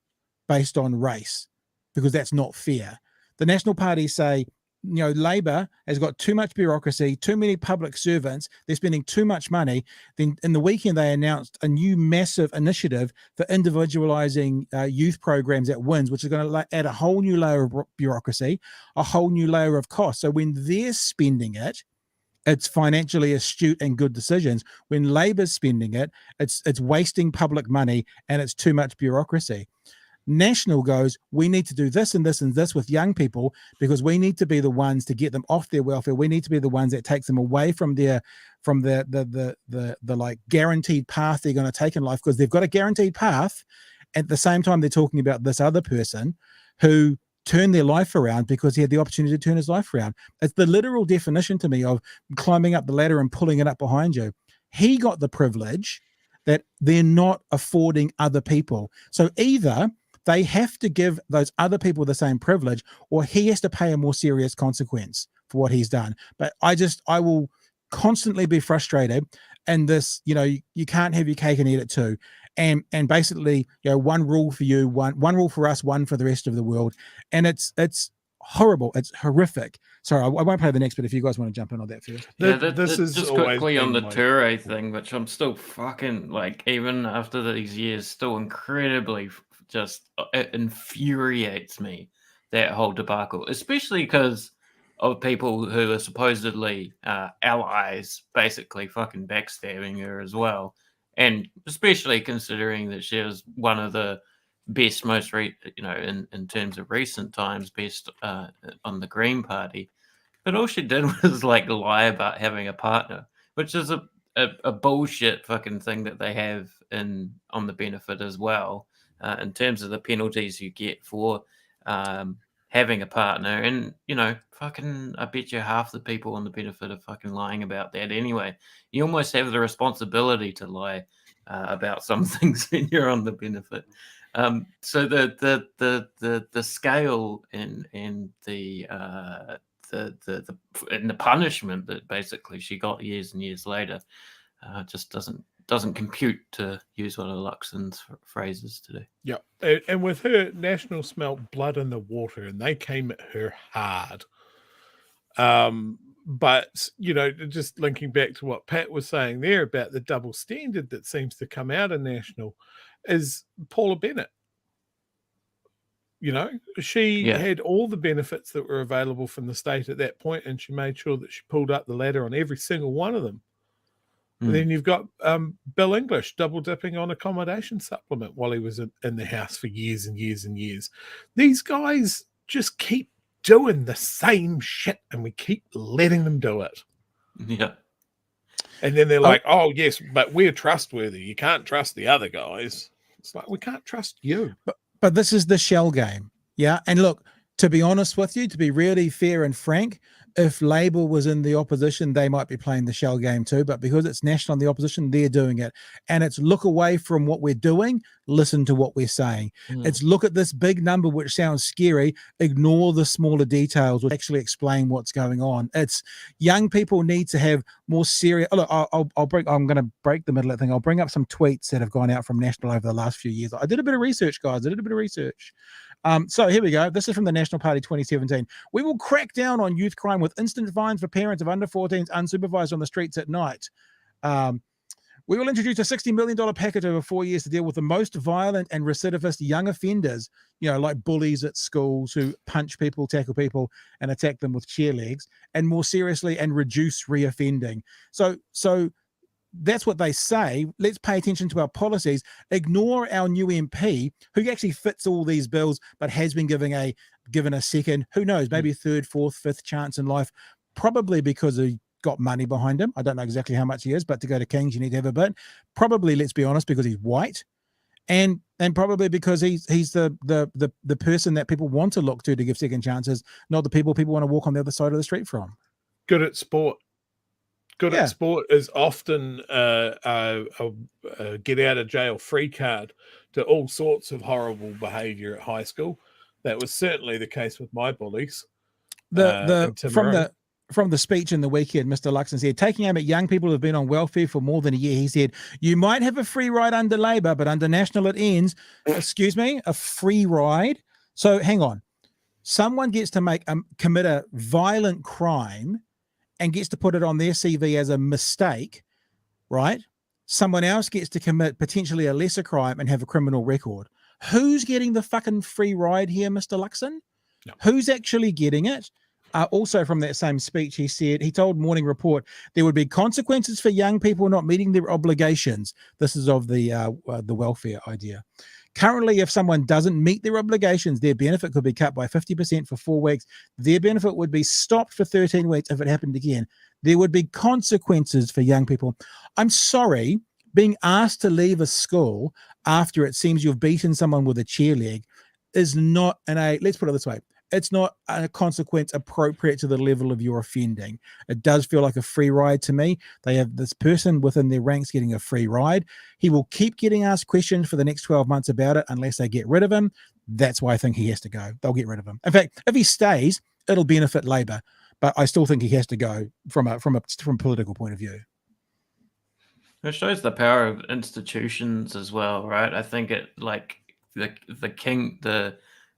race because that's not fair. The National Party say, you know, Labor has got too much bureaucracy, too many public servants, they're spending too much money. Then in the weekend, they announced a new massive initiative for individualizing youth programs at WINS, which is going to add a whole new layer of bureaucracy, a whole new layer of cost. So when they're spending it, it's financially astute and good decisions. When Labor's spending it, it's wasting public money and it's too much bureaucracy. National goes, we need to do this and this and this with young people because we need to be the ones to get them off their welfare. We need to be the ones that takes them away from the like guaranteed path they're going to take in life because they've got a guaranteed path. At the same time, they're talking about this other person who turned their life around because he had the opportunity to turn his life around. It's the literal definition to me of climbing up the ladder and pulling it up behind you. He got the privilege that they're not affording other people. So either they have to give those other people the same privilege or he has to pay a more serious consequence for what he's done. But I will constantly be frustrated. And this, you know, you can't have your cake and eat it too. And basically, you know, one rule for you, one rule for us, one for the rest of the world. And it's horrible. It's horrific. Sorry, I won't play the next bit if you guys want to jump in on that first. Yeah, this is just quickly on the Toure thing, which I'm still fucking, like, even after these years, still incredibly just, it infuriates me, that whole debacle, especially because of people who are supposedly allies basically fucking backstabbing her as well. And especially considering that she was one of the best, most, in terms of recent times, best on the Green Party. But all she did was like lie about having a partner, which is a bullshit fucking thing that they have on the benefit as well, in terms of the penalties you get for having a partner. And, you know, fucking, I bet you half the people on the benefit are fucking lying about that anyway. You almost have the responsibility to lie about some things when you're on the benefit. So the scale and the punishment that basically she got years and years later just doesn't compute, to use one of Luxon's phrases today. Yeah, and with her, National smelt blood in the water, and they came at her hard. But, you know, just linking back to what Pat was saying there about the double standard that seems to come out of National, is Paula Bennett. You know, she had all the benefits that were available from the state at that point, and she made sure that she pulled up the ladder on every single one of them. And then you've got Bill English double dipping on accommodation supplement while he was in the house for years and years and years. These guys just keep doing the same shit, and we keep letting them do it. Yeah. And then they're like, oh, yes, but we're trustworthy. You can't trust the other guys. It's like, we can't trust you. But this is the shell game. Yeah. And look, to be honest with you, to be really fair and frank, if Labor was in the opposition, they might be playing the shell game too. But because it's National in the opposition, they're doing it. And it's look away from what we're doing, listen to what we're saying. It's look at this big number, which sounds scary, ignore the smaller details, which actually explain what's going on. It's young people need to have more serious. Look, I'm going to break the middle of the thing. I'll bring up some tweets that have gone out from National over the last few years. I did a bit of research, guys. I did a bit of research. So here we go. This is from the National Party 2017. We will crack down on youth crime with instant fines for parents of under 14s unsupervised on the streets at night. We will introduce a $60 million package over 4 years to deal with the most violent and recidivist young offenders, like bullies at schools who punch people, tackle people, and attack them with chair legs, and more seriously, and reduce reoffending. So that's what they say. Let's pay attention to our policies. Ignore our new MP, who actually fits all these bills, but has been given a second, who knows, maybe third, fourth, fifth chance in life, probably because he got money behind him. I don't know exactly how much he is, but to go to Kings, you need to have a bit. Probably, let's be honest, because he's white, and probably because he's the person that people want to look to give second chances, not the people want to walk on the other side of the street from. Good at sport. Good at sport is often a get out of jail free card to all sorts of horrible behaviour at high school. That was certainly the case with my bullies. From the speech in the weekend, Mr. Luxon said, taking aim at young people who have been on welfare for more than a year, he said, you might have a free ride under Labor, but under National it ends. Excuse me, a free ride? So hang on. Someone gets to commit a violent crime and gets to put it on their CV as a mistake, right? Someone else gets to commit potentially a lesser crime and have a criminal record. Who's getting the fucking free ride here, Mr. Luxon? No. Who's actually getting it? Also from that same speech, he told Morning Report there would be consequences for young people not meeting their obligations. This is of the welfare idea. Currently, if someone doesn't meet their obligations, their benefit could be cut by 50% for 4 weeks. Their benefit would be stopped for 13 weeks if it happened again. There would be consequences for young people. I'm sorry, being asked to leave a school after it seems you've beaten someone with a chair leg is not let's put it this way. It's not a consequence appropriate to the level of your offending. It does feel like a free ride to me. They have this person within their ranks getting a free ride. He will keep getting asked questions for the next 12 months about it unless they get rid of him. That's why I think he has to go. They'll get rid of him. In fact, if he stays, it'll benefit Labor. But I still think he has to go from a political point of view. It shows the power of institutions as well, right? I think it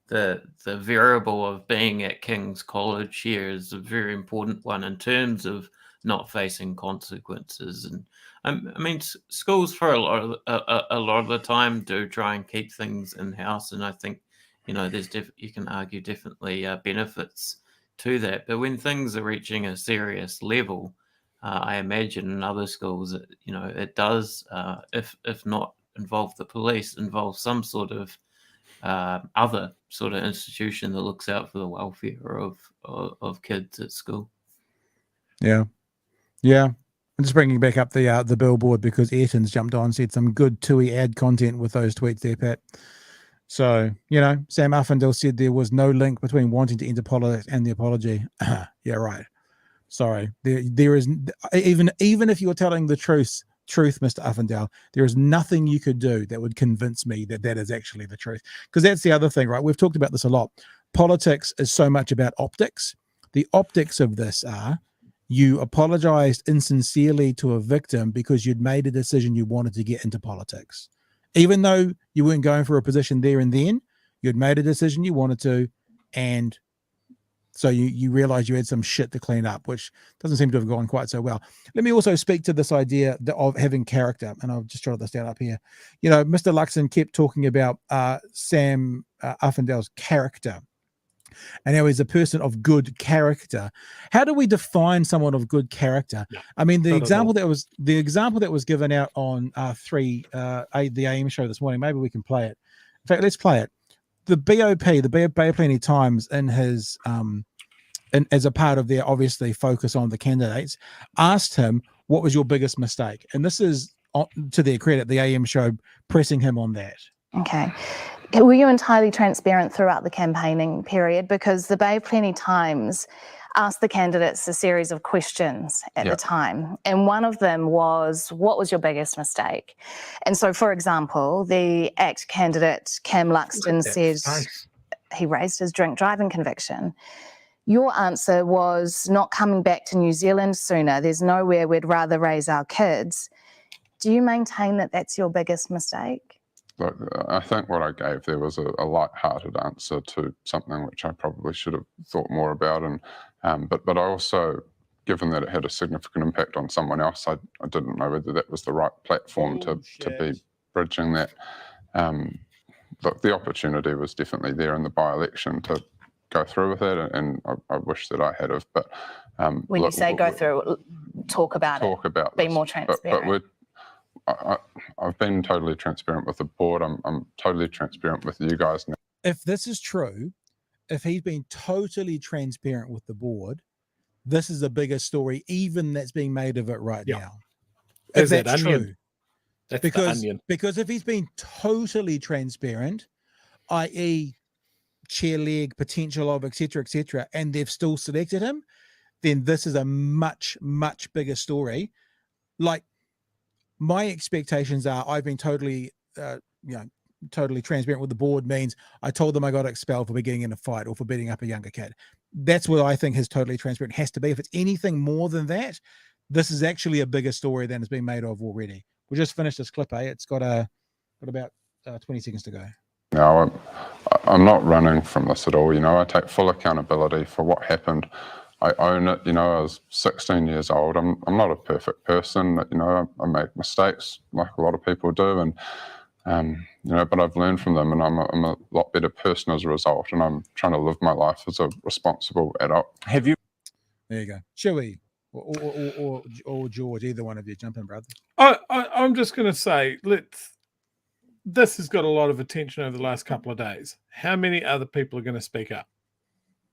the variable of being at King's College here is a very important one in terms of not facing consequences. And I mean, schools for a lot of the time do try and keep things in house, and I think there's you can argue definitely benefits to that. But when things are reaching a serious level, I imagine in other schools, it does, if not involve the police, involve some sort of other sort of institution that looks out for the welfare of kids at school. Yeah. I'm just bringing back up the billboard because Ayrton's jumped on and said some good TUI ad content with those tweets there, Pat. So, Sam Uffindell said there was no link between wanting to enter politics and the apology. Yeah, right. Sorry. There is, even if you're telling the truth, Mr. Uffindell, there is nothing you could do that would convince me that is actually the truth. Because that's the other thing, right? We've talked about this a lot. Politics is so much about optics. The optics of this are you apologized insincerely to a victim because you'd made a decision you wanted to get into politics. Even though you weren't going for a position there and then, you'd made a decision you wanted to, and so you realize you had some shit to clean up, which doesn't seem to have gone quite so well. Let me also speak to this idea of having character, and I'll just jot this down up here. Mr. Luxon kept talking about Sam Uffindell's character, and how he's a person of good character. How do we define someone of good character? Yeah, I mean, the example that was given out on the AM show this morning. Maybe we can play it. In fact, let's play it. The BOP, the Bay Plenty Times, in his and as a part of their obviously focus on the candidates, asked him, what was your biggest mistake? And this is, to their credit, the AM show pressing him on that. Okay. Were you entirely transparent throughout the campaigning period? Because the Bay Plenty Times asked the candidates a series of questions at the time. And one of them was, what was your biggest mistake? And so, for example, the ACT candidate, Cam Luxton, said he raised his drink driving conviction. Your answer was not coming back to New Zealand sooner. There's nowhere we'd rather raise our kids. Do you maintain that that's your biggest mistake? look, I think what I gave there was a light-hearted answer to something which I probably should have thought more about, and but I also, given that it had a significant impact on someone else, I didn't know whether that was the right platform to be bridging that. Look, the opportunity was definitely there in the by-election to go through with it, and I wish that I had have. But when you say go through, talk about it, be more transparent. But I've been totally transparent with the board. I'm totally transparent with you guys now. If this is true, if he's been totally transparent with the board, this is a bigger story even that's being made of it right now. If that's true. That's the onion. Because if he's been totally transparent, i.e. chair leg, potential of, etc., and they've still selected him, then this is a much, much bigger story. Like, my expectations are I've been totally, totally transparent with the board means I told them I got expelled for getting in a fight or for beating up a younger kid. That's what I think his totally transparent has to be. If it's anything more than that, this is actually a bigger story than it's been made of already. We just finished this clip, It's got about 20 seconds to go. No, I'm not running from this at all. I take full accountability for what happened. I own it. I was 16 years old. I'm not a perfect person. I make mistakes like a lot of people do, and but I've learned from them, and I'm a lot better person as a result. And I'm trying to live my life as a responsible adult. Have you? There you go. Chewy or George, either one of you, jump in, brother. I'm just going to say, this has got a lot of attention over the last couple of days. How many other people are going to speak up?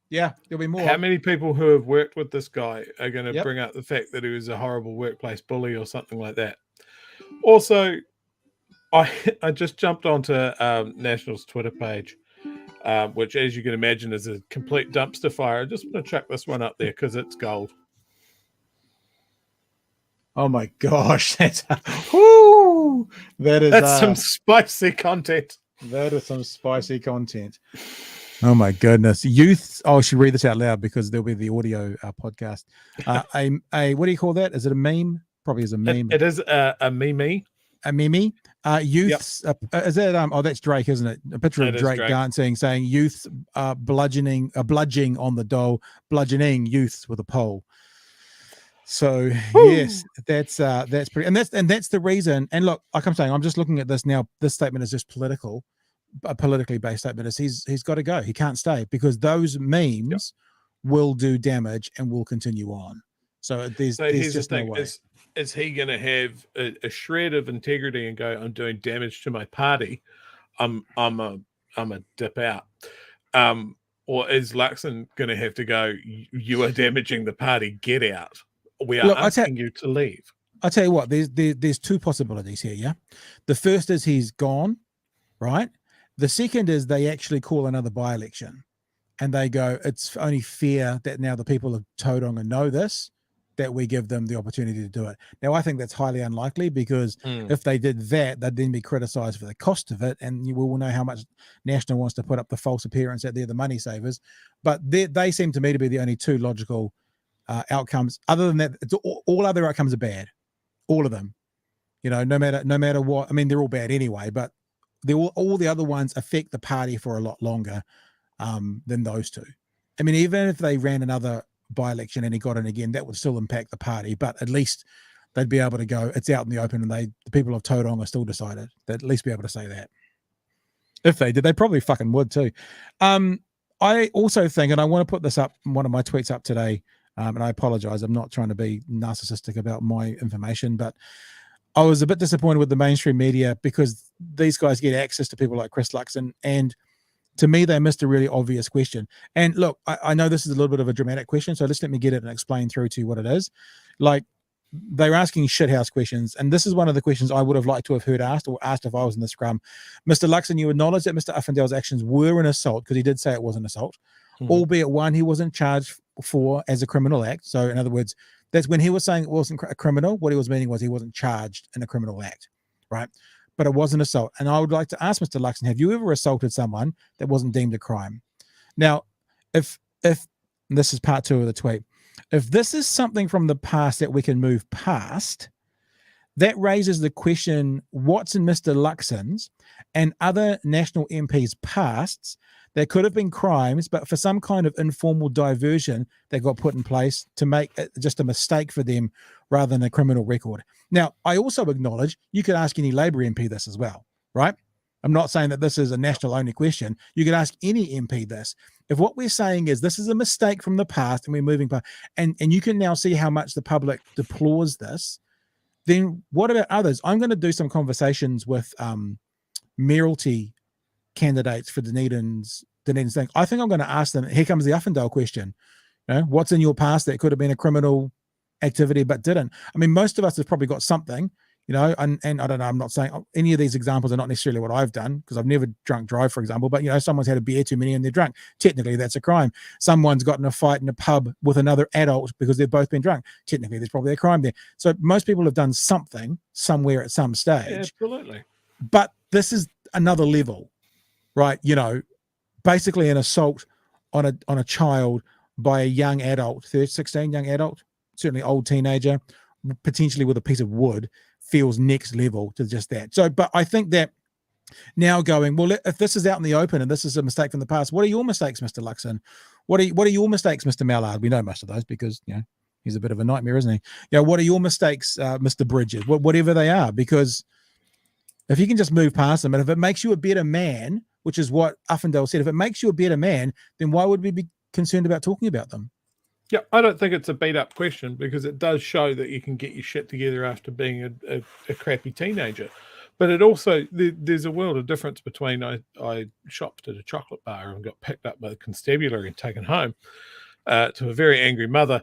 Yeah, there'll be more. How many people who have worked with this guy are going to bring up the fact that he was a horrible workplace bully or something like that? Also, I just jumped onto National's Twitter page, which, as you can imagine, is a complete dumpster fire. I just want to chuck this one up there because it's gold. Oh my gosh, that's some spicy content. That is some spicy content. Oh my goodness, youth! I should read this out loud because there'll be the audio podcast. A what do you call that? Is it a meme? Probably is a meme. It is a meme. A meme. Youths. Is that that's Drake, isn't it? A picture of Drake dancing, saying youths bludgeoning on the dole, bludgeoning youths with a pole. So yes, that's pretty, and that's the reason. And look, like I'm saying, I'm just looking at this now. This statement is just a politically based statement. Is he's got to go. He can't stay because those memes will do damage and will continue on. So there's just no way. Is he going to have a shred of integrity and go, I'm doing damage to my party, I'm a dip out, or is Luxon going to have to go, you are damaging the party, get out? We are asking you to leave. I'll tell you what, there's two possibilities here, yeah? The first is he's gone, right? The second is they actually call another by-election and they go, it's only fair that now the people of Tauranga know this, that we give them the opportunity to do it. Now, I think that's highly unlikely because if they did that, they'd then be criticised for the cost of it, and you will know how much National wants to put up the false appearance that they're the money savers. But they seem to me to be the only two logical outcomes. Other than that, all other outcomes are bad, all of them. No matter what. I mean, they're all bad anyway, but all the other ones affect the party for a lot longer than those two. I mean, even if they ran another by-election and he got in again, that would still impact the party, but at least they'd be able to go, it's out in the open, and the people of Tauranga still decided. They'd at least be able to say that. If they did, they probably fucking would too. I also think, and I want to put this up, one of my tweets up today, and I apologize, I'm not trying to be narcissistic about my information, but I was a bit disappointed with the mainstream media because these guys get access to people like Chris Luxon, and to me, they missed a really obvious question. And look, I know this is a little bit of a dramatic question, so just let me get it and explain through to you what it is. Like, they're asking shithouse questions, and this is one of the questions I would have liked to have heard asked, or asked if I was in the scrum. Mr. Luxon, you acknowledge that Mr. Uffindell's actions were an assault, because he did say it was an assault, albeit one he wasn't charged for as a criminal act. So in other words, that's when he was saying it wasn't a criminal, what he was meaning was he wasn't charged in a criminal act, right? But it was an assault. And I would like to ask Mr. Luxon, have you ever assaulted someone that wasn't deemed a crime? Now, if this is part 2 of the tweet, if this is something from the past that we can move past, that raises the question, what's in Mr. Luxon's and other national MPs' pasts that could have been crimes, but for some kind of informal diversion that got put in place to make it just a mistake for them rather than a criminal record. Now, I also acknowledge you could ask any Labour MP this as well, right? I'm not saying that this is a national-only question. You could ask any MP this. If what we're saying is this is a mistake from the past and we're moving past, and you can now see how much the public deplores this, then what about others? I'm going to do some conversations with mayoralty candidates for Dunedin's thing. I think I'm going to ask them, here comes the Uffindell question. You know, what's in your past that could have been a criminal activity but didn't? I mean, most of us have probably got something, you know, and I don't know, I'm not saying any of these examples are not necessarily what I've done, because I've never drunk drive, for example, but, you know, someone's had a beer too many and they're drunk. Technically, that's a crime. Someone's gotten a fight in a pub with another adult because they've both been drunk. Technically, there's probably a crime there. So most people have done something somewhere at some stage. Yeah, absolutely. But this is another level, right? You know, basically an assault on a child by a young adult, 16, young adult, certainly old teenager, potentially with a piece of wood, feels next level to just that. So, but I think that now going, well, if this is out in the open and this is a mistake from the past, what are your mistakes, Mr. Luxon? What are your mistakes, Mr. Mallard? We know most of those because, you know, he's a bit of a nightmare, isn't he? You know, what are your mistakes, Mr. Bridges? Whatever they are, because if you can just move past them, and if it makes you a better man, which is what Uffindell said, if it makes you a better man, then why would we be concerned about talking about them? Yeah, I don't think it's a beat-up question, because it does show that you can get your shit together after being a crappy teenager. But it also, there's a world of difference between I shopped at a chocolate bar and got picked up by the constabulary and taken home to a very angry mother.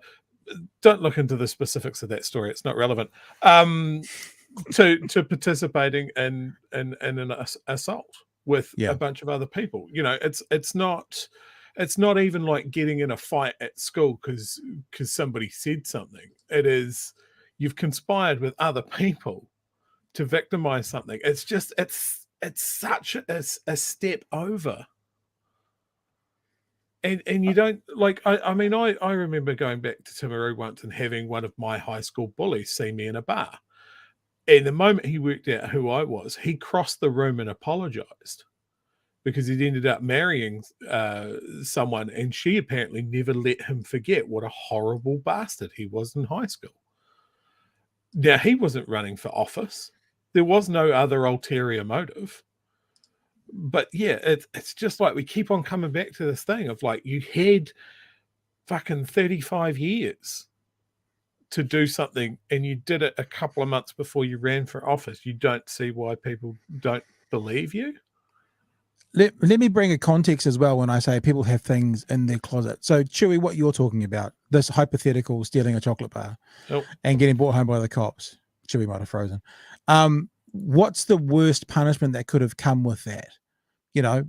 Don't look into the specifics of that story. It's not relevant. To participating in an assault with a bunch of other people. You know, it's not even like getting in a fight at school because somebody said something. It is, you've conspired with other people to victimize something. It's just, it's such a step over. And you don't, like, I mean, I remember going back to Timaru once and having one of my high school bullies see me in a bar. And the moment he worked out who I was, he crossed the room and apologized, because he'd ended up marrying someone, and she apparently never let him forget what a horrible bastard he was in high school. Now, he wasn't running for office. There was no other ulterior motive. But yeah, it's just like we keep on coming back to this thing of like, you had fucking 35 years to do something, and you did it a couple of months before you ran for office. You don't see why people don't believe you. Let me bring a context as well when I say people have things in their closet. So, Chewy, what you're talking about, this hypothetical stealing a chocolate bar and getting brought home by the cops. Chewy might have frozen. What's the worst punishment that could have come with that? You know,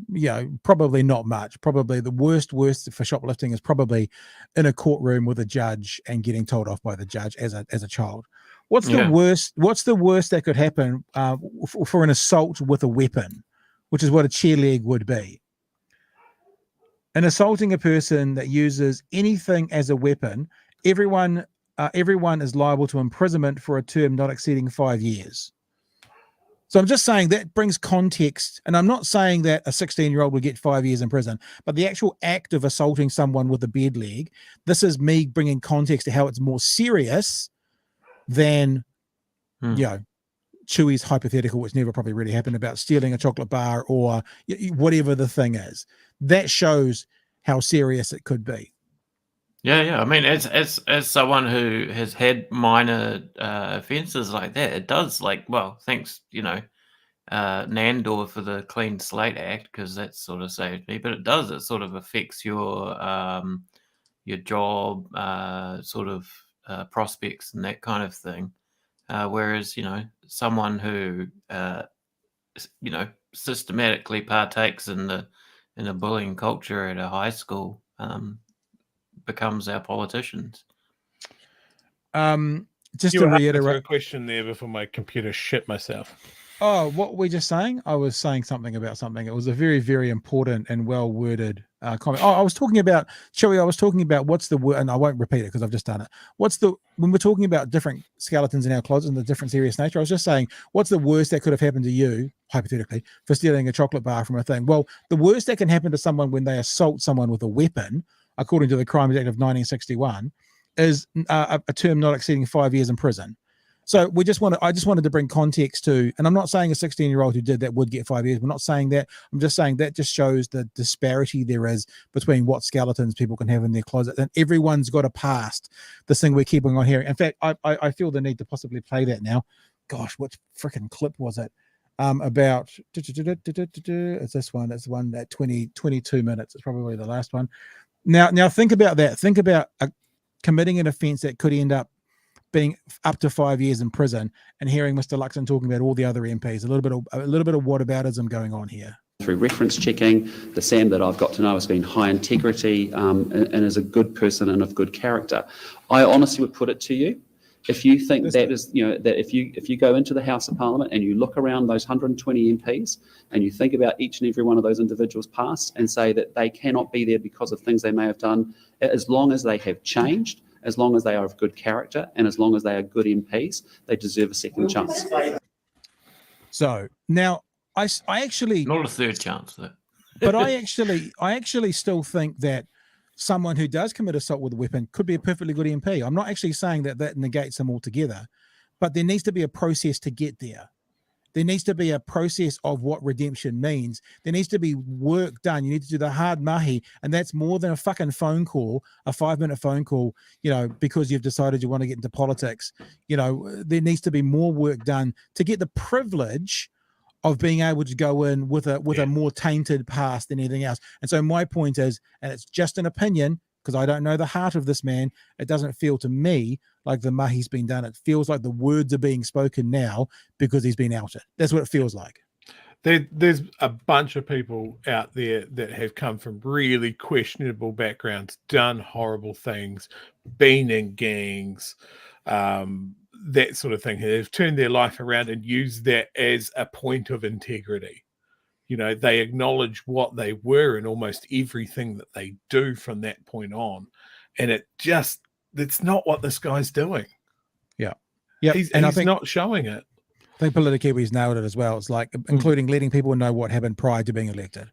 probably not much. Probably the worst for shoplifting is probably in a courtroom with a judge and getting told off by the judge as a child. What's the worst? What's the worst that could happen for an assault with a weapon, which is what a chair leg would be? And assaulting a person that uses anything as a weapon, everyone is liable to imprisonment for a term not exceeding 5 years. So I'm just saying that brings context, and I'm not saying that a 16-year-old would get 5 years in prison, but the actual act of assaulting someone with a bed leg, this is me bringing context to how it's more serious than, you know, Chewy's hypothetical, which never probably really happened, about stealing a chocolate bar or whatever the thing is. That shows how serious it could be. Yeah. I mean, as someone who has had minor offences like that, it does, like, well, thanks, you know, Nandor for the Clean Slate Act, because that sort of saved me. But it sort of affects your job, sort of prospects and that kind of thing. Whereas, you know, someone who you know, systematically partakes in a bullying culture at a high school becomes our politicians. Just you to were reiterate a question there before my computer shit myself. Oh, what were we just saying? I was saying something about something. It was a very, very important and well worded comment. Oh, I was talking about, Chewy, I was talking about what's the word, and I won't repeat it because I've just done it. When we're talking about different skeletons in our closets and the different serious nature, I was just saying, what's the worst that could have happened to you, hypothetically, for stealing a chocolate bar from a thing? Well, the worst that can happen to someone when they assault someone with a weapon, according to the Crimes Act of 1961, is a term not exceeding 5 years in prison. So I just wanted to bring context to, and I'm not saying a 16-year-old who did that would get 5 years. We're not saying that. I'm just saying that just shows the disparity there is between what skeletons people can have in their closet, and everyone's got a past. This thing we're keeping on hearing. In fact, I feel the need to possibly play that now. Gosh, what freaking clip was it? About it's this one. It's the one at 22 minutes. It's probably the last one. Now think about that. Think about committing an offence that could end up being up to 5 years in prison, and hearing Mr. Luxon talking about all the other MPs, a little bit of whataboutism going on here. Through reference checking, the Sam that I've got to know has been high integrity and is a good person and of good character. I honestly would put it to you, if you think that is, that if you go into the House of Parliament and you look around those 120 MPs and you think about each and every one of those individuals past and say that they cannot be there because of things they may have done, as long as they have changed, as long as they are of good character, and as long as they are good MPs, they deserve a second chance. So now I actually not a third chance though. But I actually still think that someone who does commit assault with a weapon could be a perfectly good MP. I'm not actually saying that negates them altogether, but there needs to be a process to get there. There needs to be a process of what redemption means. There needs to be work done. You need to do the hard mahi, and that's more than a fucking phone call, a 5-minute phone call, because you've decided you want to get into politics. There needs to be more work done to get the privilege of being able to go in with a more tainted past than anything else. And so my point is, and it's just an opinion, because I don't know the heart of this man, it doesn't feel to me like the mahi's been done. It feels like the words are being spoken now because he's been outed. That's what it feels like. There's a bunch of people out there that have come from really questionable backgrounds, done horrible things, been in gangs, that sort of thing. They've turned their life around and used that as a point of integrity. They acknowledge what they were in almost everything that they do from that point on. And it's not what this guy's doing. Yeah. He's not showing it. I think Politikiwi's nailed it as well. It's like including letting people know what happened prior to being elected.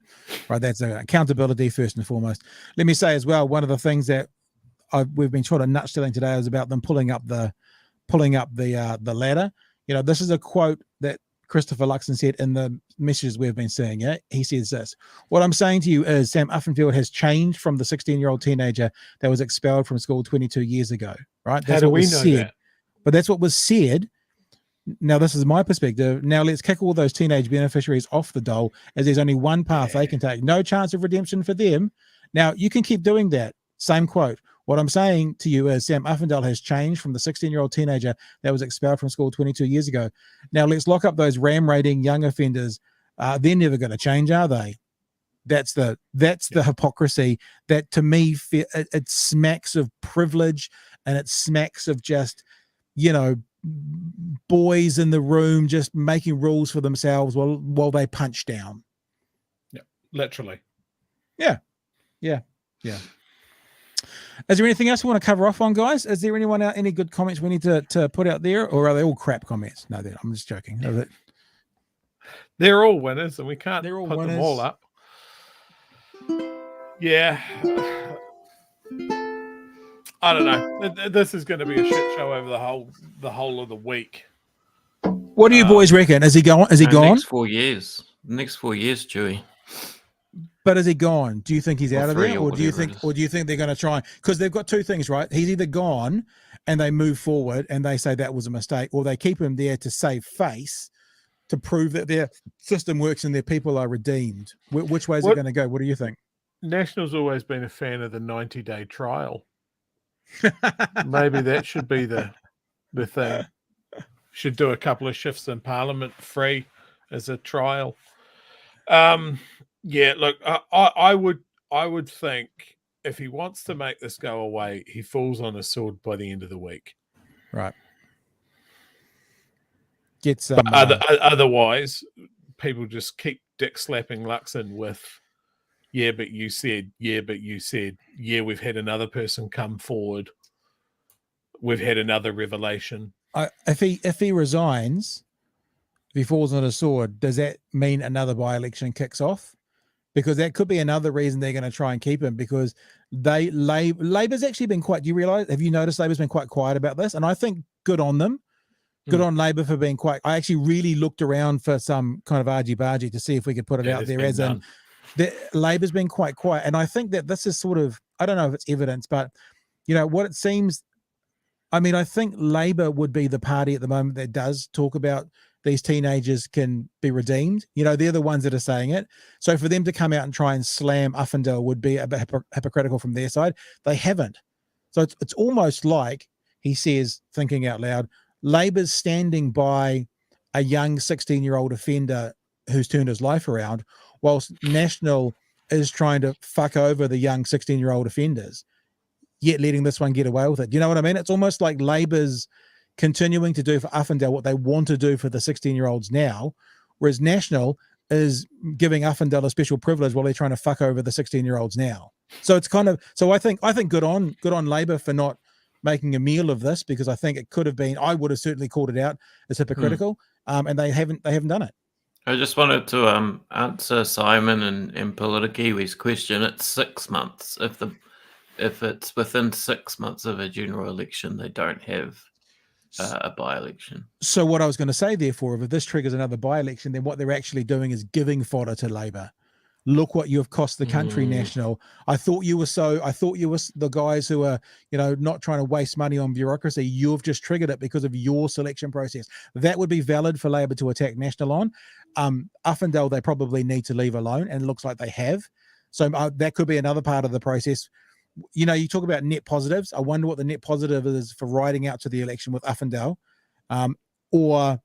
Right. That's accountability first and foremost. Let me say as well, one of the things that we've been sort of nutshilling today is about them pulling up the ladder. This is a quote that Christopher Luxon said in the messages we've been seeing. Yeah, he says this: "What I'm saying to you is Sam Uffindell has changed from the 16-year-old teenager that was expelled from school 22 years ago." Right? That's what was said. But that's what was said. Now, this is my perspective. Now, let's kick all those teenage beneficiaries off the dole, as there's only one path they can take. No chance of redemption for them. Now, you can keep doing that. Same quote. What I'm saying to you is Sam Uffindell has changed from the 16-year-old teenager that was expelled from school 22 years ago. Now, let's lock up those ram-raiding young offenders. They're never going to change, are they? That's the hypocrisy that, to me, it smacks of privilege, and it smacks of just, boys in the room just making rules for themselves while they punch down. Yeah, literally. Yeah. Is there anything else we want to cover off on, guys? Is there anyone out, any good comments we need to put out there, or are they all crap comments? No, I'm just joking. They're all winners, and we can't put them all up. Yeah. I don't know. This is going to be a shit show over the whole of the week. What do you boys reckon? Is he gone? Is he gone? Next 4 years. Next 4 years, Chewy. But is he gone? Do you think he's out of there, or do you think they're going to try? Because they've got two things, right? He's either gone and they move forward and they say that was a mistake, or they keep him there to save face, to prove that their system works and their people are redeemed. Which way is it going to go? What do you think? National's always been a fan of the 90-day trial. Maybe that should be the thing. Should do a couple of shifts in Parliament free as a trial. Yeah, look, I would think if he wants to make this go away, he falls on his sword by the end of the week. Right. get some. But otherwise, people just keep dick slapping Luxon with, yeah, but you said, yeah, we've had another person come forward. We've had another revelation. If he resigns, if he falls on a sword, does that mean another by-election kicks off? Because that could be another reason they're going to try and keep him, because Labor's actually been quite, do you realize, have you noticed Labor's been quite quiet about this? And I think good on them. Good on Labor for being quite, I actually really looked around for some kind of argy-bargy to see if we could put it out there as in, Labor's been quite quiet. And I think that this is sort of, I don't know if it's evidence, but what it seems, I mean, I think Labor would be the party at the moment that does talk about these teenagers can be redeemed. They're the ones that are saying it. So for them to come out and try and slam Uffindell would be a bit hypocritical from their side. They haven't. So it's almost like he says, thinking out loud, Labor's standing by a young 16-year-old offender who's turned his life around, whilst National is trying to fuck over the young 16-year-old offenders, yet letting this one get away with it. Do you know what I mean? It's almost like Labor's continuing to do for Uffindell what they want to do for the 16-year-olds now, whereas National is giving Uffindell a special privilege while they're trying to fuck over the 16-year-olds now. So it's kind of, so I think good on Labor for not making a meal of this, because I think it could have been, I would have certainly called it out as hypocritical, and they haven't done it. I just wanted to answer Simon and Politikiwi's question. It's 6 months. If it's within 6 months of a general election, they don't have a by-election. So what I was going to say, therefore, if this triggers another by-election, then what they're actually doing is giving fodder to Labor. Look what you have cost the country, National. I thought you were the guys who are, not trying to waste money on bureaucracy. You've just triggered it because of your selection process. That would be valid for Labor to attack National on. Uffindell, they probably need to leave alone, and it looks like they have. So that could be another part of the process. You talk about net positives. I wonder what the net positive is for riding out to the election with Uffindell, or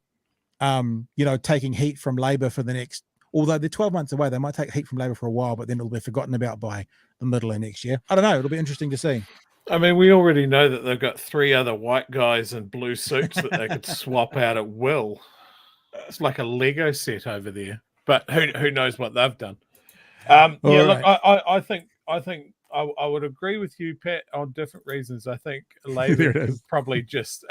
taking heat from Labor for the next, although they're 12 months away, they might take heat from Labor for a while, but then it'll be forgotten about by the middle of next year. I don't know. It'll be interesting to see. I mean, we already know that they've got 3 other white guys in blue suits that they could swap out at will. It's like a Lego set over there, but who knows what they've done. Look, I think I would agree with you, Pat, on different reasons. I think Labor can probably just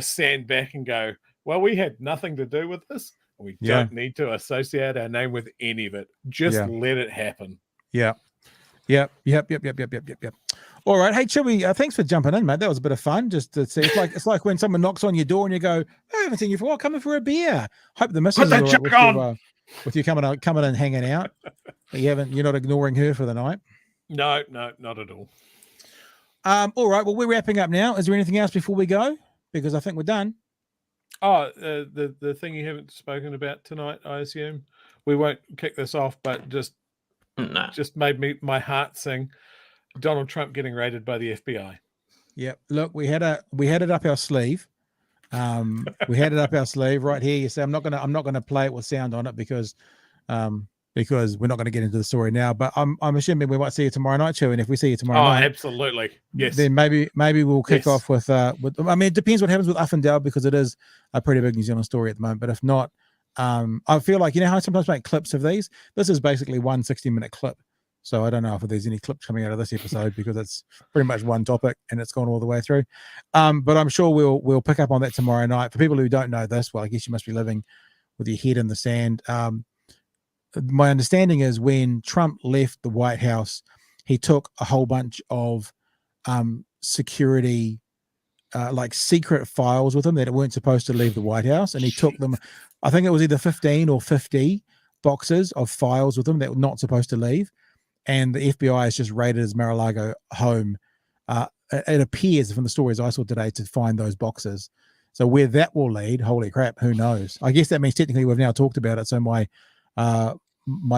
stand back and go, well, we had nothing to do with this. We don't need to associate our name with any of it. Just let it happen. Yep. All right. Hey, should we, thanks for jumping in, mate. That was a bit of fun just to see. It's like when someone knocks on your door and you go, I haven't seen you for a while, come in for a beer. Hope the missus is all right with you coming in and hanging out. You're not ignoring her for the night. No, not at all. All right. Well, we're wrapping up now. Is there anything else before we go? Because I think we're done. Oh, the thing you haven't spoken about tonight, I assume. We won't kick this off, but just made my heart sing. Donald Trump getting raided by the FBI. Yep. Look, we had it up our sleeve. We had it up our sleeve right here. You say I'm not gonna play it with sound on it because we're not going to get into the story now. But I'm assuming we might see you tomorrow night, too. And if we see you tomorrow night, absolutely, yes. Then maybe we'll kick off with. I mean, it depends what happens with Uffindell, because it is a pretty big New Zealand story at the moment. But if not, I feel like, how I sometimes make clips of these. This is basically one 60-minute clip. So I don't know if there's any clips coming out of this episode, because it's pretty much one topic and it's gone all the way through. But I'm sure we'll pick up on that tomorrow night. For people who don't know this, well, I guess you must be living with your head in the sand. My understanding is when Trump left the White House, he took a whole bunch of security, like secret files with him that weren't supposed to leave the White House. And he took them, I think it was either 15 or 50 boxes of files with him that were not supposed to leave. And the FBI has just raided his Mar-a-Lago home. It appears from the stories I saw today to find those boxes. So where that will lead, holy crap, who knows? I guess that means technically we've now talked about it. So my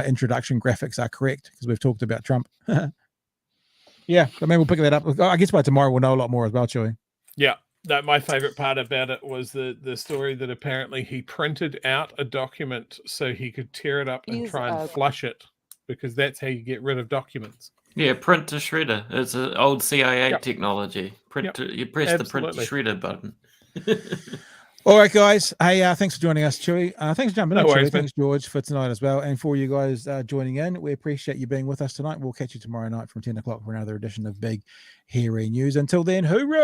introduction graphics are correct because we've talked about Trump. Yeah, I mean, we'll pick that up. I guess by tomorrow we'll know a lot more as well, shall we? Yeah, my favorite part about it was the story that apparently he printed out a document so he could tear it up and try and flush it, because that's how you get rid of documents. Yeah, print to shredder. It's an old CIA technology. You press the print to shredder button. All right, guys. Hey, thanks for joining us, Chewy. Thanks for jumping in, No worries, Chewy. Thanks, George, for tonight as well. And for you guys joining in, we appreciate you being with us tonight. We'll catch you tomorrow night from 10 o'clock for another edition of Big Hairy News. Until then, hooroo!